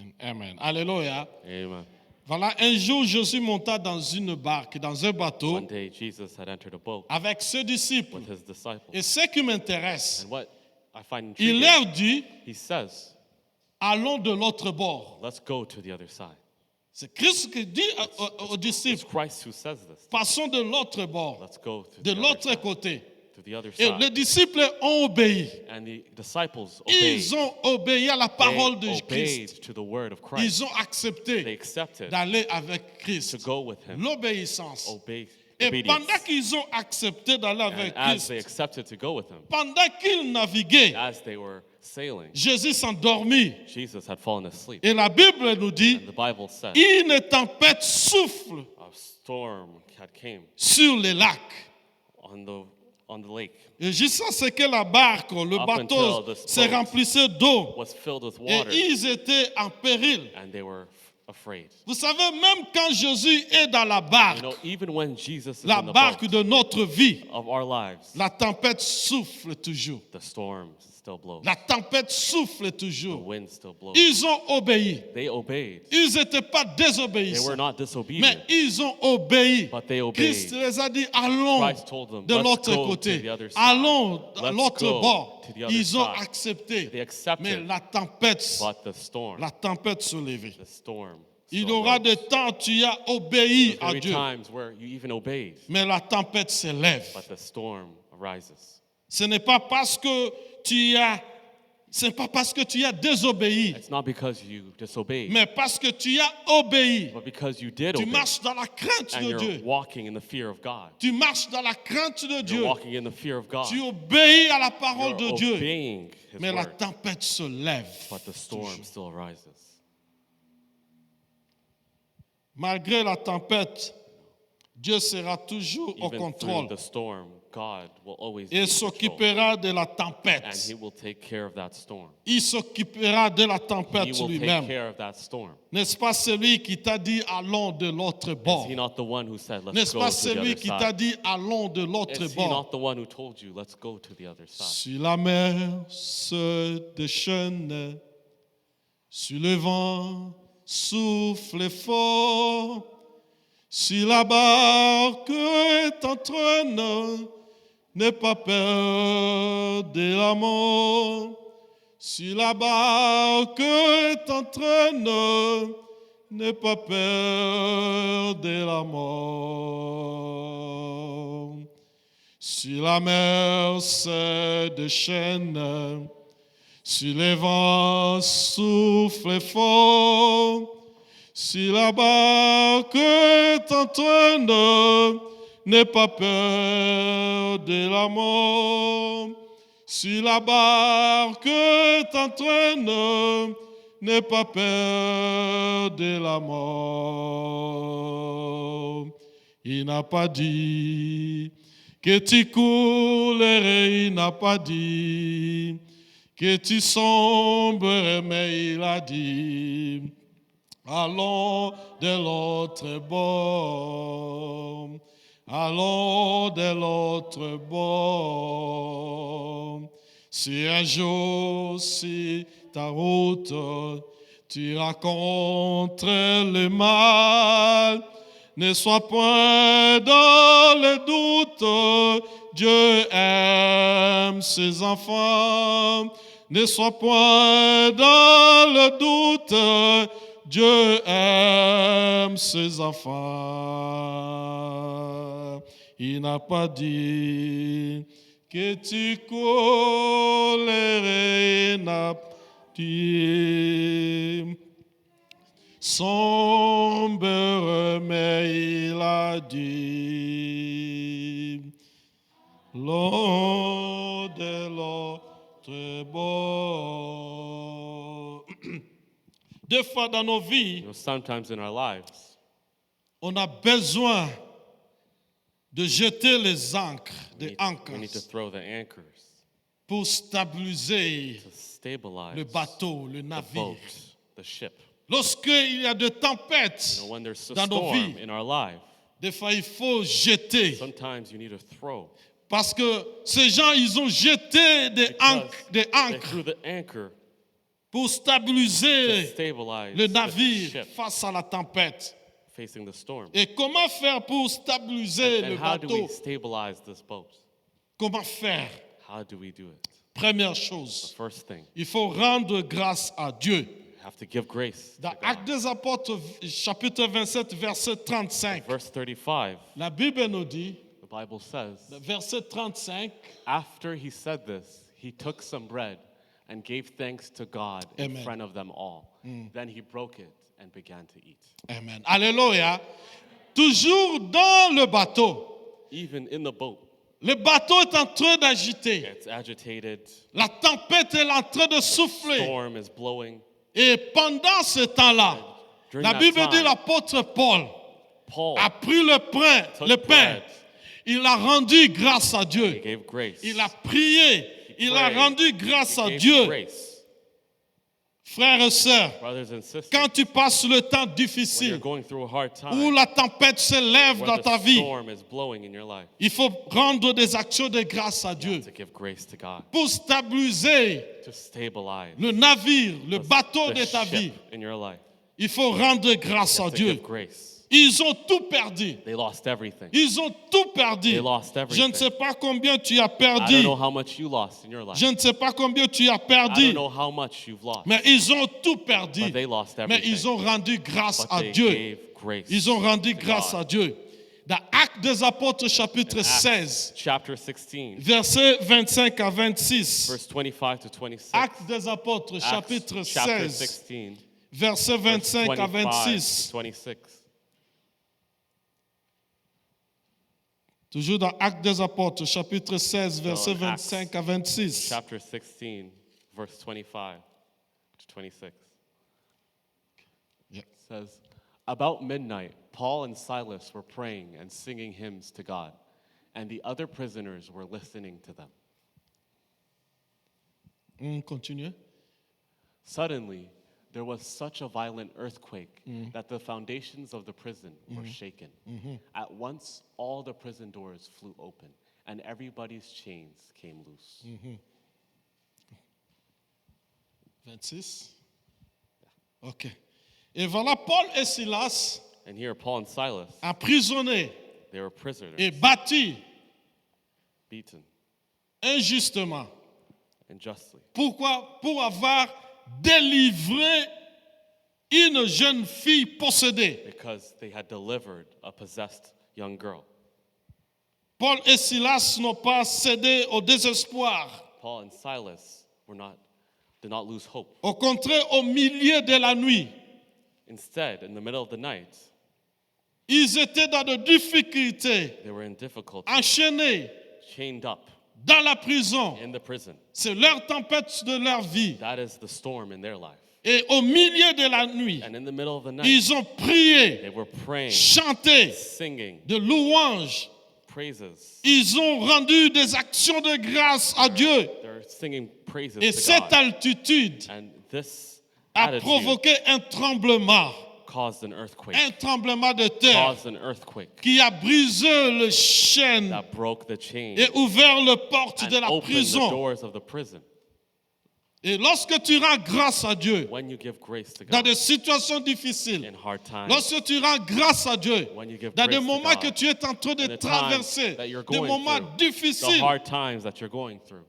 Amen. Amen. Alléluia. Amen. Voilà, un jour, Jésus monta dans une barque, dans un bateau, One day, Jesus had entered a boat avec ses disciples. with his disciples. Et ce qui m'intéresse, And what I find il intriguing, leur dit, he says, allons de l'autre bord. let's go to the other side. C'est Christ qui dit aux It's disciples, Christ who says this. passons de l'autre bord, Let's go to de the other l'autre side. côté. To the other Et side. les disciples ont obéi. And the disciples obeyed. Ils ont obéi à la parole de They obeyed Christ. to the word of Christ. Ils ont They accepté accepted d'aller avec to Christ. go with him. L'obéissance. Et Obedience. pendant qu'ils ont accepté d'aller And avec as they Christ, accepted to go with him, pendant qu'ils naviguaient, as they were sailing, Jésus s'endormit. Jesus had fallen asleep. Et la Bible nous dit, And the Bible said une tempête souffle a storm had came sur les lacs. on the lake, Et jusqu'à ce que la barque, le Up bateau until this se boat remplissait d'eau. was filled with Et water, ils étaient en péril. and they were afraid. Vous savez, même quand Jésus est dans la You barque, know, even when Jesus is la in the barque boat de notre vie, of our lives, la tempête souffle toujours. the storm still blows. La tempête souffle The toujours. wind still blows. Ils ont obéi. They obeyed. Ils n'étaient pas They désobéissants. were not Mais disobedient, ils ont obéi. but they obeyed. Christ les a dit, allons Christ told them, de "Let's l'autre go to côté. the other side. Allons de Let's l'autre go bord. to the other Ils ont side." accepté. They accepted, Mais la tempête but se levait. the storm Il y still aura rose. des temps où tu as obéi There à will be Dieu. times where you even obeyed, Mais la tempête se lève. but the storm arises. Ce n'est pas parce que tu as, c'est pas parce que tu as désobéi, It's not because you disobeyed, mais parce que tu as obéi. but because you did Tu obey, marches dans la crainte and de you're Dieu. walking in the fear of God. Tu marches dans la crainte de You're Dieu. walking in the fear of God. Tu obéis à la parole You're de Dieu. obeying His Mais la word, tempête se lève. but the storm toujours. still arises. Malgré la tempête, Dieu sera toujours au Even contrôle through the storm, God will always be et in control, s'occupera de la and tempête. He will take care of that storm. Il s'occupera de la He tempête will take lui-même. care of that storm. N'est-ce pas celui qui t'a dit allons de l'autre bord? Is He not the one who said, "Let's N'est-ce go pas to the celui other qui t'a side"? dit allons de l'autre Is He bord? not the one who told you, "Let's go to the other side"? Si la mer se déchaîne, si le vent souffle fort, si la barque est en traîne, n'aie pas peur de la mort. Si la barque est en traîne, n'aie pas peur de la mort. Si la mer se déchaîne, si les vents soufflent fort, si la barque est en traîne, n'aie pas peur de la mort. Si la barque est en traîne, n'aie pas peur de la mort. Il n'a pas dit que tu coulerais, il n'a pas dit que tu sombrerais, mais il a dit, allons de l'autre bord, allons de l'autre bord. Si un jour, si ta route, tu rencontres le mal, ne sois point dans le doute, Dieu aime ses enfants. Ne sois point dans le doute, Dieu aime ses enfants. Il n'a pas dit que tu coulerais, il n'a pas dit sombre, mais il a dit l'eau de l'autre bord. Des fois dans nos vies, You know, sometimes in our lives, on a besoin de jeter les ancres, des we need to ancres, throw the anchors pour stabiliser to stabilize le bateau, le the navire. boat, the ship. Lorsqu'il y a des tempêtes You know, when there's a dans nos storm vies, in our life, des fois il faut jeter. sometimes you need to throw. Parce que ces gens, ils ont jeté des Because ancres, des they ancres. threw the anchor pour to stabiliser stabilize le the navire ship face à la tempête. facing the storm. Et comment faire pour stabiliser le And how do we bateau? stabilize this boat? Comment faire? How do we do it? Première The chose, first thing, il faut rendre grâce à Dieu. you have to give grace. to Dans God. Actes des Apôtres, chapitre 27, verset 35, Verse 35, la Bible nous dit, the Bible says, verset 35, after he said this, he took some bread and gave thanks to God in Amen. front of them all. Then he broke it and began to eat. Amen. Alléluia. Toujours dans le bateau. Even in the boat, Le bateau est en train d'agiter. it's agitated, La tempête est en train de souffler. storm is blowing. Et pendant ce temps-là, During la that Bible dit time, l'apôtre Paul Paul a pris le pain, took le pain. bread. Il a rendu grâce à He Dieu. gave grace. Il a prié. Il a prayed. rendu grâce He à gave Dieu. grace. Frères et sœurs, Brothers and sisters, quand tu passes le temps when you're difficile, going through a hard où time, la tempête s'élève where dans the ta vie, storm is blowing in your life, il faut rendre des actions de grâce à you Dieu have to give grace to God pour stabiliser to stabilize le navire, le bateau the de ta ship vie. in your life. Il faut rendre grâce You à have to Dieu. give grace. Ils ont tout perdu. They lost everything. Ils ont tout perdu. They lost Je everything. ne sais pas combien tu as I perdu. don't know how much you lost in your life. Je ne sais pas combien tu as I perdu. don't know how much you've lost. Mais ils ont tout perdu. But they lost Mais everything. ils ont rendu grâce But à they Dieu. gave grace Ils ont rendu to grâce God. à Dieu. Dans Actes des Apôtres, chapitre Acts 16, chapter 16, versets 25 à 26. verse 25 to 26. Actes des Apôtres, Acts chapitre chapter 16, 16, versets verse 25 à 25 to 26. 26. Toujours dans Actes des Apôtres, chapitre 16, versets in Acts 25 à 26. Chapter 16, verse 25 to 26. Yeah. It says, about midnight, Paul and Silas were praying and singing hymns to God, and the other prisoners were listening to them. On continue. Suddenly, there was such a violent earthquake that the foundations of the prison were shaken. At once, all the prison doors flew open, and everybody's chains came loose. 26. OK. Et voilà Paul et Silas And here, Paul and Silas, emprisonnés they were prisoners, et battus beaten injustement. unjustly. Pourquoi? Pour avoir délivré une jeune fille possédée. Because they had delivered a possessed young girl. Paul et Silas n'ont pas cédé au désespoir. Paul and Silas did not lose hope. Au contraire, au milieu de la nuit, Instead, in the middle of the night, ils étaient dans de difficultés, they were in difficulty, enchaînés chained up dans la prison. in the prison. C'est leur tempête de leur vie. That is the storm in their life. Et au milieu de la nuit, And in the middle of the night, ils ont prié, they were praying, chanté singing de louanges. praises. Ils ont rendu des actions de grâce à Dieu. They're singing praises Et to cette God. altitude And this a attitude provoqué un tremblement caused de terre an earthquake qui a brisé le chêne that broke the chain et ouvert les portes and de la opened the prison. doors of the prison. Et lorsque tu rends grâce à Dieu When you give grace to dans God des situations difficiles, in hard times, lorsque tu rends grâce à Dieu when you give dans des grace to moments God, que tu es en train de in the times traverser, that you're des going moments through, the difficiles, hard times that you're going through,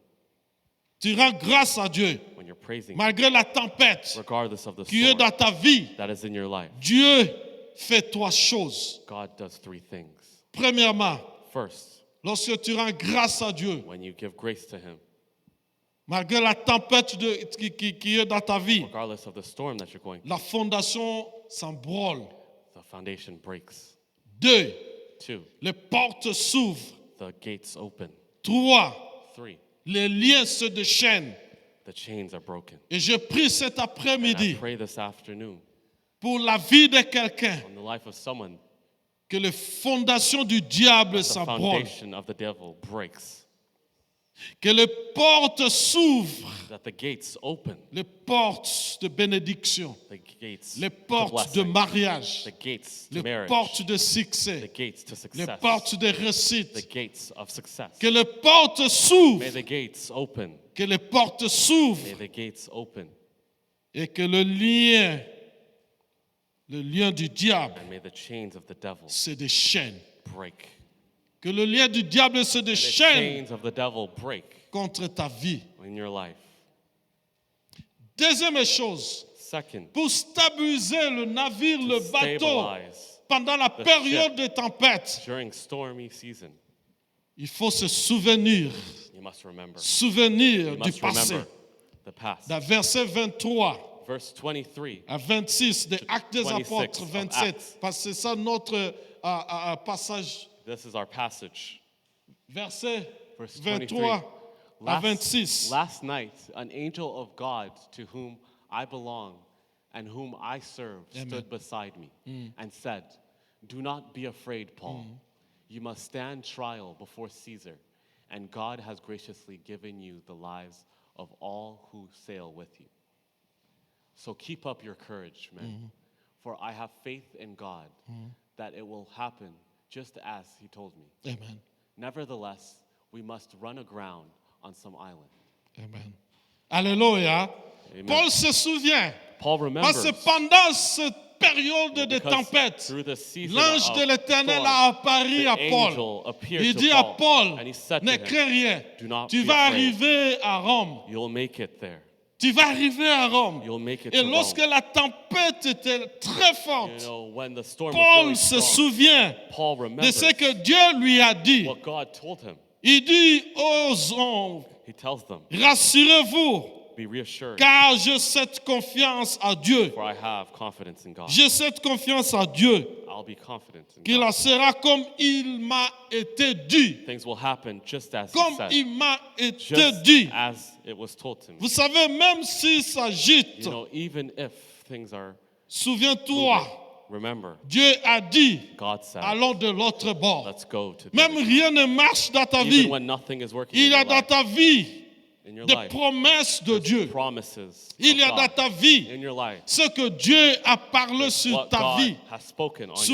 tu rends grâce à Dieu when you're praising, malgré la tempête regardless of the qui est storm dans ta vie. that is in your life. Dieu fait trois choses. God does three things. Premièrement, First, lorsque tu rends grâce à Dieu, when you give grace to Him, malgré la tempête qui est dans ta vie, regardless of the storm that you're going through, la fondation s'embrouille. the foundation breaks. 2, 2, les portes s'ouvrent. the gates open. 3, 3, les liens se déchaînent. the chains are broken. Et je prie cet And I après-midi pray this afternoon pour la vie de quelqu'un on the life of someone, que les fondations du diable the s'embrouillent, foundation of the devil breaks, que les portes s'ouvrent, that the gates open, les portes de bénédiction, the gates les to portes de blessing, mariage, the gates to les marriage, portes de the succès, gates to les success, portes de the réussite. gates of success. Que les portes s'ouvrent, May the gates open. que les portes s'ouvrent. May the gates open. Et que le lien du diable, And may the chains of the devil se déchaîne. break. Que le lien du diable se And the déchaîne chains of the devil break contre ta vie. in your life. Deuxième chose, Second, pour stabiliser le navire, to le bateau, stabilize pendant la the période ship. de tempête, during stormy season, il faut se souvenir, you must remember. souvenir You du must passé. remember the past. Dans verset 23 Verse 23. à 26 des Actes des 26 Apôtres, of 27, Acts. parce que c'est ça notre passage, This is our passage. verset Verse 23 à 26. Last night, an angel of God to whom I belong and whom I serve stood beside me and said, "Do not be afraid, Paul. You must stand trial before Caesar, and God has graciously given you the lives of all who sail with you. So keep up your courage, men, for I have faith in God that it will happen just as he told me. Amen. Nevertheless, we must run aground on some island." Amen. Alléluia. Amen. Paul se souvient. Paul remembers Parce que pendant cette période de because tempête, through the season l'ange of de l'Éternel storm, a apparu the à Paul. angel appeared Il to dit à Paul, Paul, and he said to ne him, crains rien. "Do not Tu be vas afraid. arriver à Rome. You'll make it there. Tu vas arriver à Rome. You'll make it Et to lorsque Rome." la tempête était très You forte, know, when the storm was Paul really se strong, souvient Paul de remembers ce que Dieu lui a dit. what God told him. Il dit aux hommes, He tells them, rassurez-vous, "Be reassured, car j'ai cette confiance à Dieu. for I have confidence in God. J'ai cette confiance à Dieu I'll be confident in qu'il God. en sera comme il m'a été dit. Things will happen just as he Comme said, il m'a été just dit. as it was told to me." Vous savez, même s'il s'agite, You know, even if things are souviens-toi, remember, Dieu a dit, God said, allons de l'autre bord. "Let's go to the Même other rien ne marche dans ta side." vie. Even when nothing is working Il in y a your dans life, ta vie in your des life, promesses de there's Dieu. promises Il y a of dans God ta vie in your life. ce que Dieu a parlé sur What ta God vie. has spoken on your life.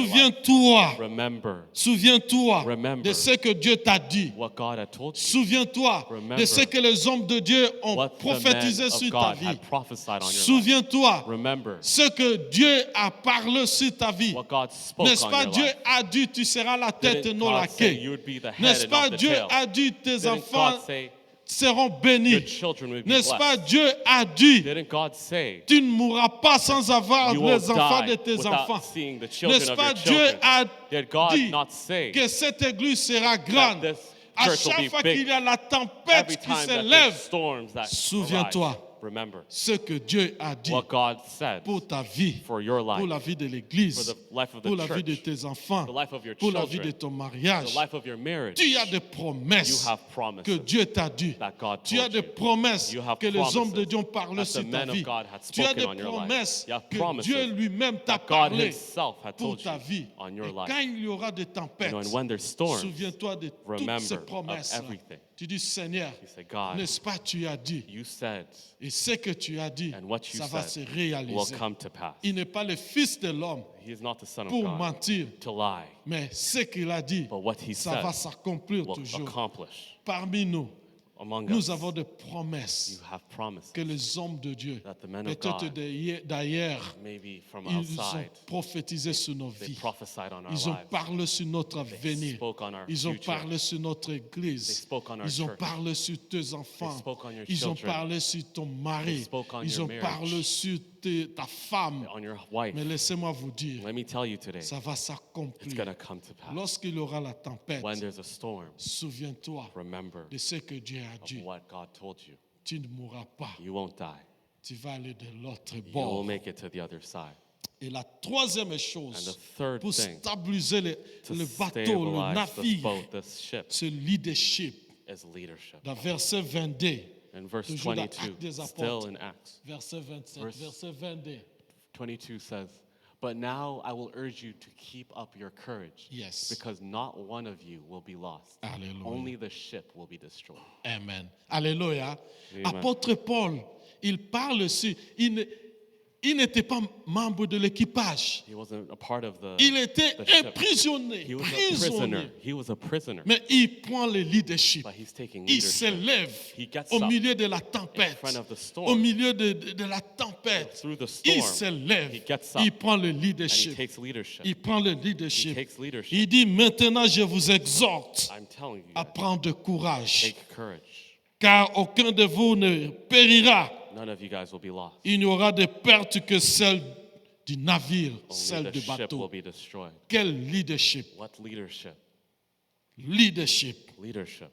Souviens-toi, Remember souviens-toi Remember. de ce que Dieu t'a dit. what God had told you. Souviens-toi Remember de ce que les hommes de Dieu ont What the prophétisé men sur of ta God vie. had prophesied on your life. Souviens-toi Remember ce que Dieu a parlé sur ta vie. what God spoke N'est-ce on pas, your Dieu life. a dit tu seras la tête et Didn't non la God say queue. you would be the head N'est-ce and pas, not the Dieu tail? a dit tes Didn't enfants God say seront your bénis. children would be N'est-ce pas, blessed? Dieu a dit Didn't God say tu ne mourras pas sans avoir you les won't enfants die de tes without enfants. seeing the children N'est-ce of pas, your Dieu children? a Did God dit not say que cette église sera that grande. this À church will chaque be fois big qu'il y a la every tempête qui time that s'élève, there's storms that souviens-toi arise? Remember ce que Dieu a dit what God said pour ta vie, for your pour la life, vie de for l'église, the life of the pour la vie de church, tes enfants, the life of your pour la vie children, de ton the mariage. life of your marriage. Tu as des You promesses have promises que Dieu t'a dit. that God Tu as told des you. promesses You have que les hommes de promises Dieu ont parlé that sur the ta men of vie. God had Tu as spoken des on your life. promesses You have que promises Dieu lui-même t'a that God parlé himself had pour told ta you vie. on your Et life. quand il y aura des You tempêtes, know, and when there's storms, souviens-toi de toutes remember ces of promesses. everything. Tu dis, Seigneur, You say, God, n'est-ce pas, tu as dit, you said, et ce que tu as dit, and what you ça va se said will réaliser. come to pass. Il n'est pas le Fils de l'homme He is not the Son of pour God mentir, to lie, mais ce qu'il a dit, but what he ça said va s'accomplir will toujours. accomplish. Parmi nous, Among nous us, avons des you promesses have promises que les hommes de Dieu, that the men of peut-être God, d'ailleurs, maybe from ils ont outside, prophétisé sur nos they vies. prophesied on our Ils ont lives. parlé sur notre They avenir. spoke on our Ils ont future. parlé sur notre They église. spoke on our Ils ont church. parlé sur tes enfants. They spoke on your Ils ont children. parlé sur ton mari. They spoke on Ils your ont marriage. parlé sur ta femme. On your wife. Mais laissez-moi vous dire, Let me tell you today, ça va it's s'accomplir. going to come to pass. Lorsqu'il y aura la tempête, When there's a storm, souviens-toi remember de ce que Dieu a of dit. what God told you. Tu ne mourras pas. You won't die. Tu vas aller de l'autre You will bord. make it to the other side. Et la troisième And the chose, third pour thing stabiliser to le bateau, le stabilize this navire, boat, this ship, ce leadership. is leadership. Dans verset 22, In verse toujours dans 22, Actes des still Apôtres, in Acts, verset 27, Verse- verset 22. 22 says, "But now I will urge you to keep up your courage, Yes. because not one of you will be lost. Alléluia. Only the ship will be destroyed." Amen. Alléluia. Amen. Apôtre Paul, il parle aussi, il Il n'était pas membre de l'équipage. He wasn't a part of Il était the ship. emprisonné. He was a prisoner. Prisonnier. He was a prisoner. Mais il prend le leadership. But he's taking Il leadership. se lève He gets au up milieu de la in tempête. front of the storm. Au milieu de la tempête. Through the Il storm, se lève. he gets up Il prend le and he leadership. takes leadership. Il prend le He leadership. takes leadership. Il dit, maintenant je vous exhorte I'm telling you, à guys, prendre courage. take courage. Car aucun de vous ne périra. None of you guys will be lost. Il n'y aura de perte que celle du navire, Only celle the du ship will bateau. be destroyed. Quel leadership? What leadership? Leadership. Leadership.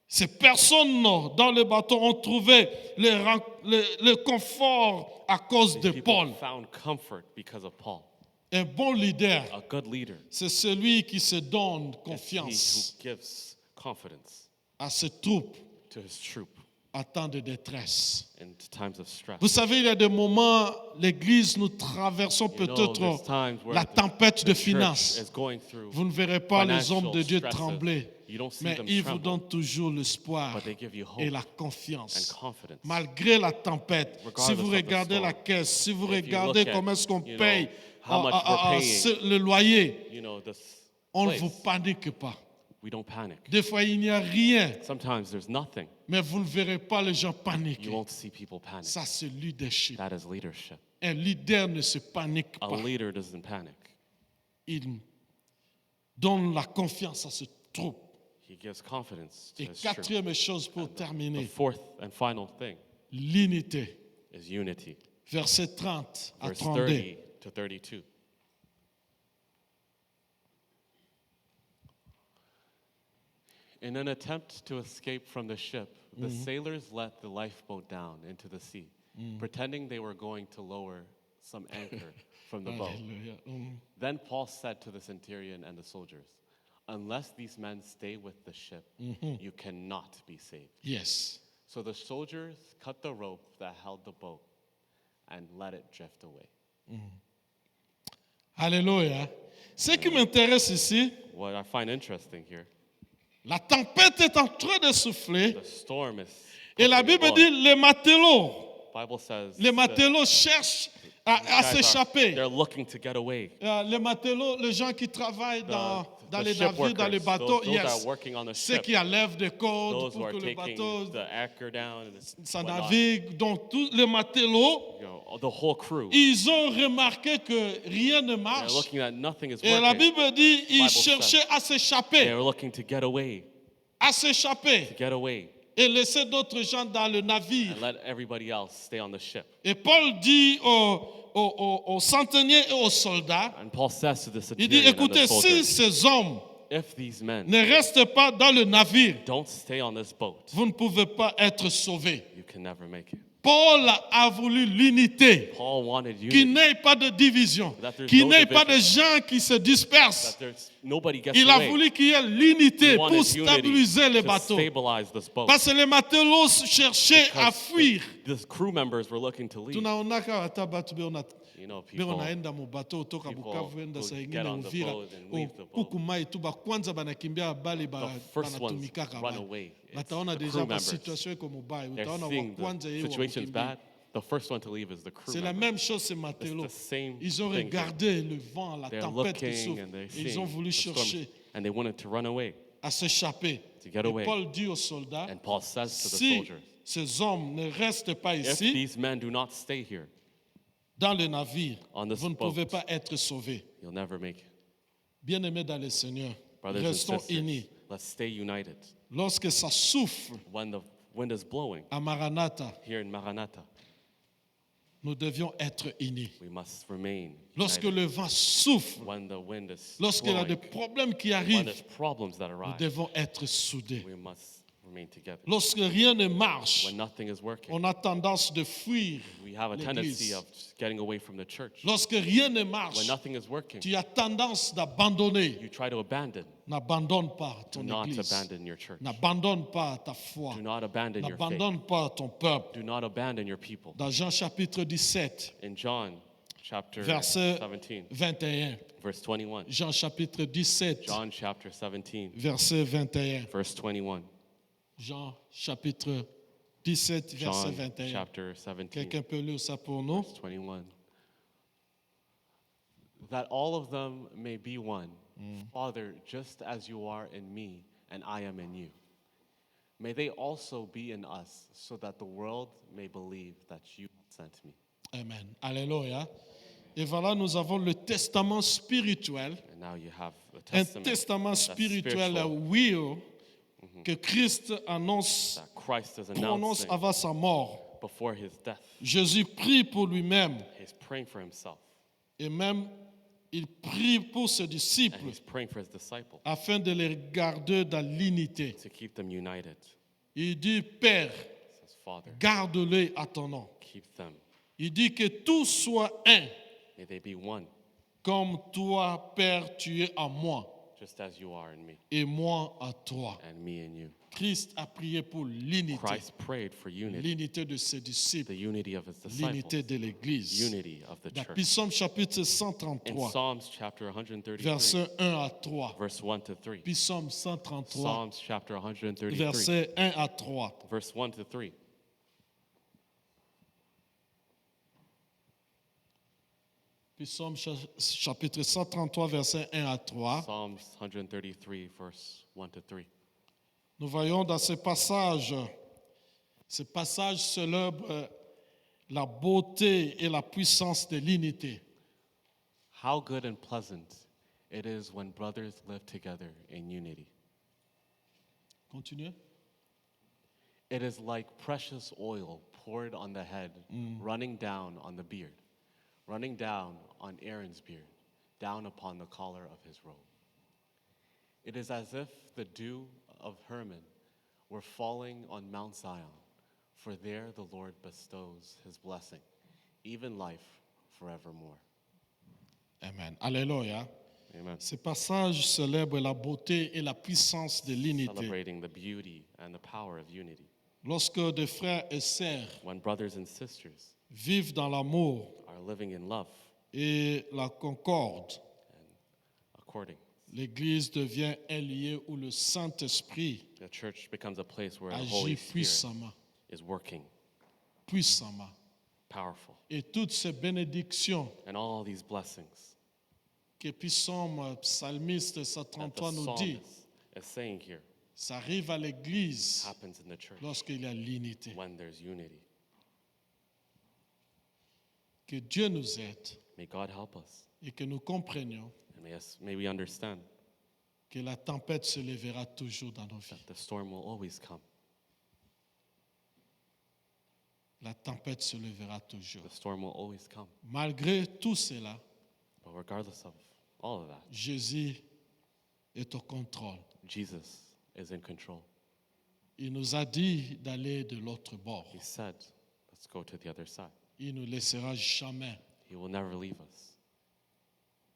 Ces personnes dans le bateau ont trouvé le confort à cause de These people Paul. found comfort because of Paul. Un bon leader, A good leader c'est celui qui se donne is he confiance who gives confidence à ses troupes to his troop à temps de détresse. in times of stress. Vous savez, il y a des moments, l'Église, nous traversons You know, peut-être there's times where la tempête de the church finances. is going through Vous ne verrez pas les hommes de Dieu financial trembler, stresses. You don't see mais them ils vous tremble, donnent toujours l'espoir but they give you hope et la and confiance. confidence. Malgré la tempête, Regardless si vous of the regardez storm, la caisse, si vous if you regardez look at, comment est-ce qu'on you know, paye how much we're paying, le loyer, You know, this on ne place, vous panique pas. we don't panic. Des fois, il n'y a rien, Sometimes there's nothing. mais vous ne verrez pas les gens paniquer. You won't see people panic. Ça, c'est leadership. That is leadership. Un leader ne se panique A pas. leader doesn't panic. Il donne la confiance à ses troupes. He gives confidence to Et his troop. quatrième chose pour The terminer, fourth and final thing l'unité. is unity. Verset 30 à Verse 32. 30 to 32. In an attempt to escape from the ship, the sailors let the lifeboat down into the sea, pretending they were going to lower some anchor from the boat. Alléluia. Then Paul said to the centurion and the soldiers, "Unless these men stay with the ship, you cannot be saved." Yes. So the soldiers cut the rope that held the boat and let it drift away. Alléluia. Ce qui m'intéresse ici, What I find interesting here, la tempête est en train de souffler the storm is. et la puffing Bible and dit blowing. les matelots, Bible says les that matelots cherchent à guys s'échapper. they're looking to get away. Les matelots, les gens qui travaillent dans The les ship navires, dans les workers, bateaux, those that yes. are working on the Ceux ship, qui enlèvent des cordes those who pour are que le taking bateau the anchor down and ça whatnot, navigue. Donc tous les matelots, you know, the whole crew, ils ont remarqué que rien ne they're marche. looking at nothing is Et la working. Bible dit, ils Bible says cherchaient à s'échapper, They're looking to get away, et laisser d'autres gens dans le navire. and let everybody else stay on the ship. Et Paul dit aux centeniers et aux soldats, And Paul says to the il dit, centurion and the écoutez, si soldiers, ces hommes if these men ne restent pas dans le navire, don't stay on this boat, vous ne pouvez pas être sauvés. you can never make it. Paul a voulu l'unité, Paul wanted qu'il unity, n'y ait pas de division, That there's qu'il no n'y ait pas de division. gens qui se dispersent. that there's nobody gets Il a away. voulu qu'il y ait l'unité He pour wanted stabiliser unity les to bateaux. stabilize this boat. Parce que les matelots cherchaient à Because fuir. the crew members were looking to leave. Tunaonaka hata batu You know, bero people, naenda mu bato toka people Bukavu enda who saa get ingine on the Uvira boat and leave the boat. kuku mai tu bakwanza banakimbia bali the first ones banatumikaka run bali. away. It's Bataona the deja crew ba members. situation iko mubaya, They're utaona wa seeing kwanza the yeye situation's wakimbia. bad. The first one to leave is the crew C'est la member. même chose ces matelots. It's the same Ils ont thing here. regardé le vent, la They're tempête qui looking souffle. and they're Et ils ont seeing voulu the storm, chercher and they wanted to run away. à s'échapper. To get Et away. Paul dit aux soldats, And Paul says to the si soldiers, ces hommes ne restent pas if ici, these men do not stay here, dans le navire, on this vous ne boat, pouvez pas être sauvés. you'll never make it. Bien-aimés dans le Seigneur, Brothers restons and sisters, unis. let's stay united. Lorsque ça souffle When the wind is blowing à Maranatha, here in Maranatha, nous devions être unis. we must remain Lorsque united. le vent souffle, When the wind is lorsqu'il y a des blowing, problèmes qui when arrivent, there's problems that nous arise, devons être soudés. we must remain together. Lorsque rien ne marche, When nothing is working, on a tendance de fuir we have a tendency l'église. of just getting away from the church. Lorsque rien ne marche, When nothing is working, tu as tendance d'abandonner. you try to abandon. N'abandonne pas Do ton not église. abandon your church. N'abandonne pas ta foi. Do not abandon your faith. N'abandonne pas ton peuple. Do not abandon your people. Dans Jean chapitre 17, In John chapter verset 17, 21. verse 21. Jean chapitre 17, John chapter 17, verset 21. verse 21. Jean chapitre 17, verset John 21. chapter 17, Quelqu'un peut lire ça pour nous? verse 21. that all of them may be one. Father, just as you are in me and I am in you. May they also be in us, so that the world may believe that you sent me. Amen. Alléluia. Et voilà, nous avons le testament spirituel, And now you have a un testament testament that's spirituel, spiritual, will, que Christ annonce, that Christ is prononce announcing avant sa mort. before his death. Jésus prie pour lui-même He's praying for himself, et même il prie pour ses and disciples he's praying for his disciples afin de les garder dans l'unité. to keep them united. Il dit, Père, He says, Father, garde-les à ton nom. keep them. Il dit que tout soit un, May they be one, comme toi, Père, tu es en moi just as you are in me, et moi à toi. and me in you. Christ a prié pour l'unité, Christ prayed for unity, l'unité de ses the disciples, unity of his l'unité disciples, de l'Église. unity of the Dans church. Psaume chapitre In 133, Psalms chapter 133, versets 1 à 3. verse 1 to 3. Psaume 133, Psalms chapter 133, versets 1 à 3. verse 1 to 3. Psaume chapitre 133, versets 1 à 3. Psalms 133, verse 1 to 3. Nous voyons dans ce passage célèbre la beauté et la puissance de l'unité. How good and pleasant it is when brothers live together in unity. Continuez. It is like precious oil poured on the head, running down on the beard, running down on Aaron's beard, down upon the collar of his robe. It is as if the dew of Hermon were falling on Mount Zion, for there the Lord bestows his blessing, even life forevermore. Amen. Alléluia. Amen. Ce passage célèbre la beauté et la puissance de l'unité. Celebrating the beauty and the power of unity. Lorsque des frères et sœurs When brothers and sisters vivent dans l'amour are living in love et la concorde, and according, l'Église devient un lieu où le Saint-Esprit the church becomes a place where the Holy agit Spirit puissamment, is working, puissamment. powerful. Et toutes ces bénédictions And all these blessings que psalmiste that the 133 nous dit, psalmist is saying here ça arrive à l'Église happens in the church lorsqu'il y a l'unité. when there's unity. Que Dieu nous aide May God help us, et que nous comprenions and may we understand que la tempête se lèvera toujours dans nos vies. that the storm will always come. La tempête se lèvera toujours. The storm will always come. Malgré tout cela, But regardless of all of that, Jésus est au contrôle. Jesus is in control. Il nous a dit d'aller de l'autre bord. He said, let's go to the other side. Il ne nous laissera jamais He will never leave us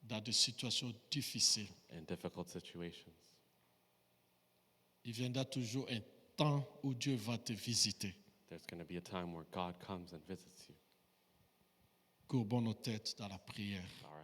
dans des situations difficiles. in difficult situations. Il viendra toujours un temps où Dieu va te visiter. There's going to be a time where God comes and visits you. Courbons nos têtes dans la prière. Bow our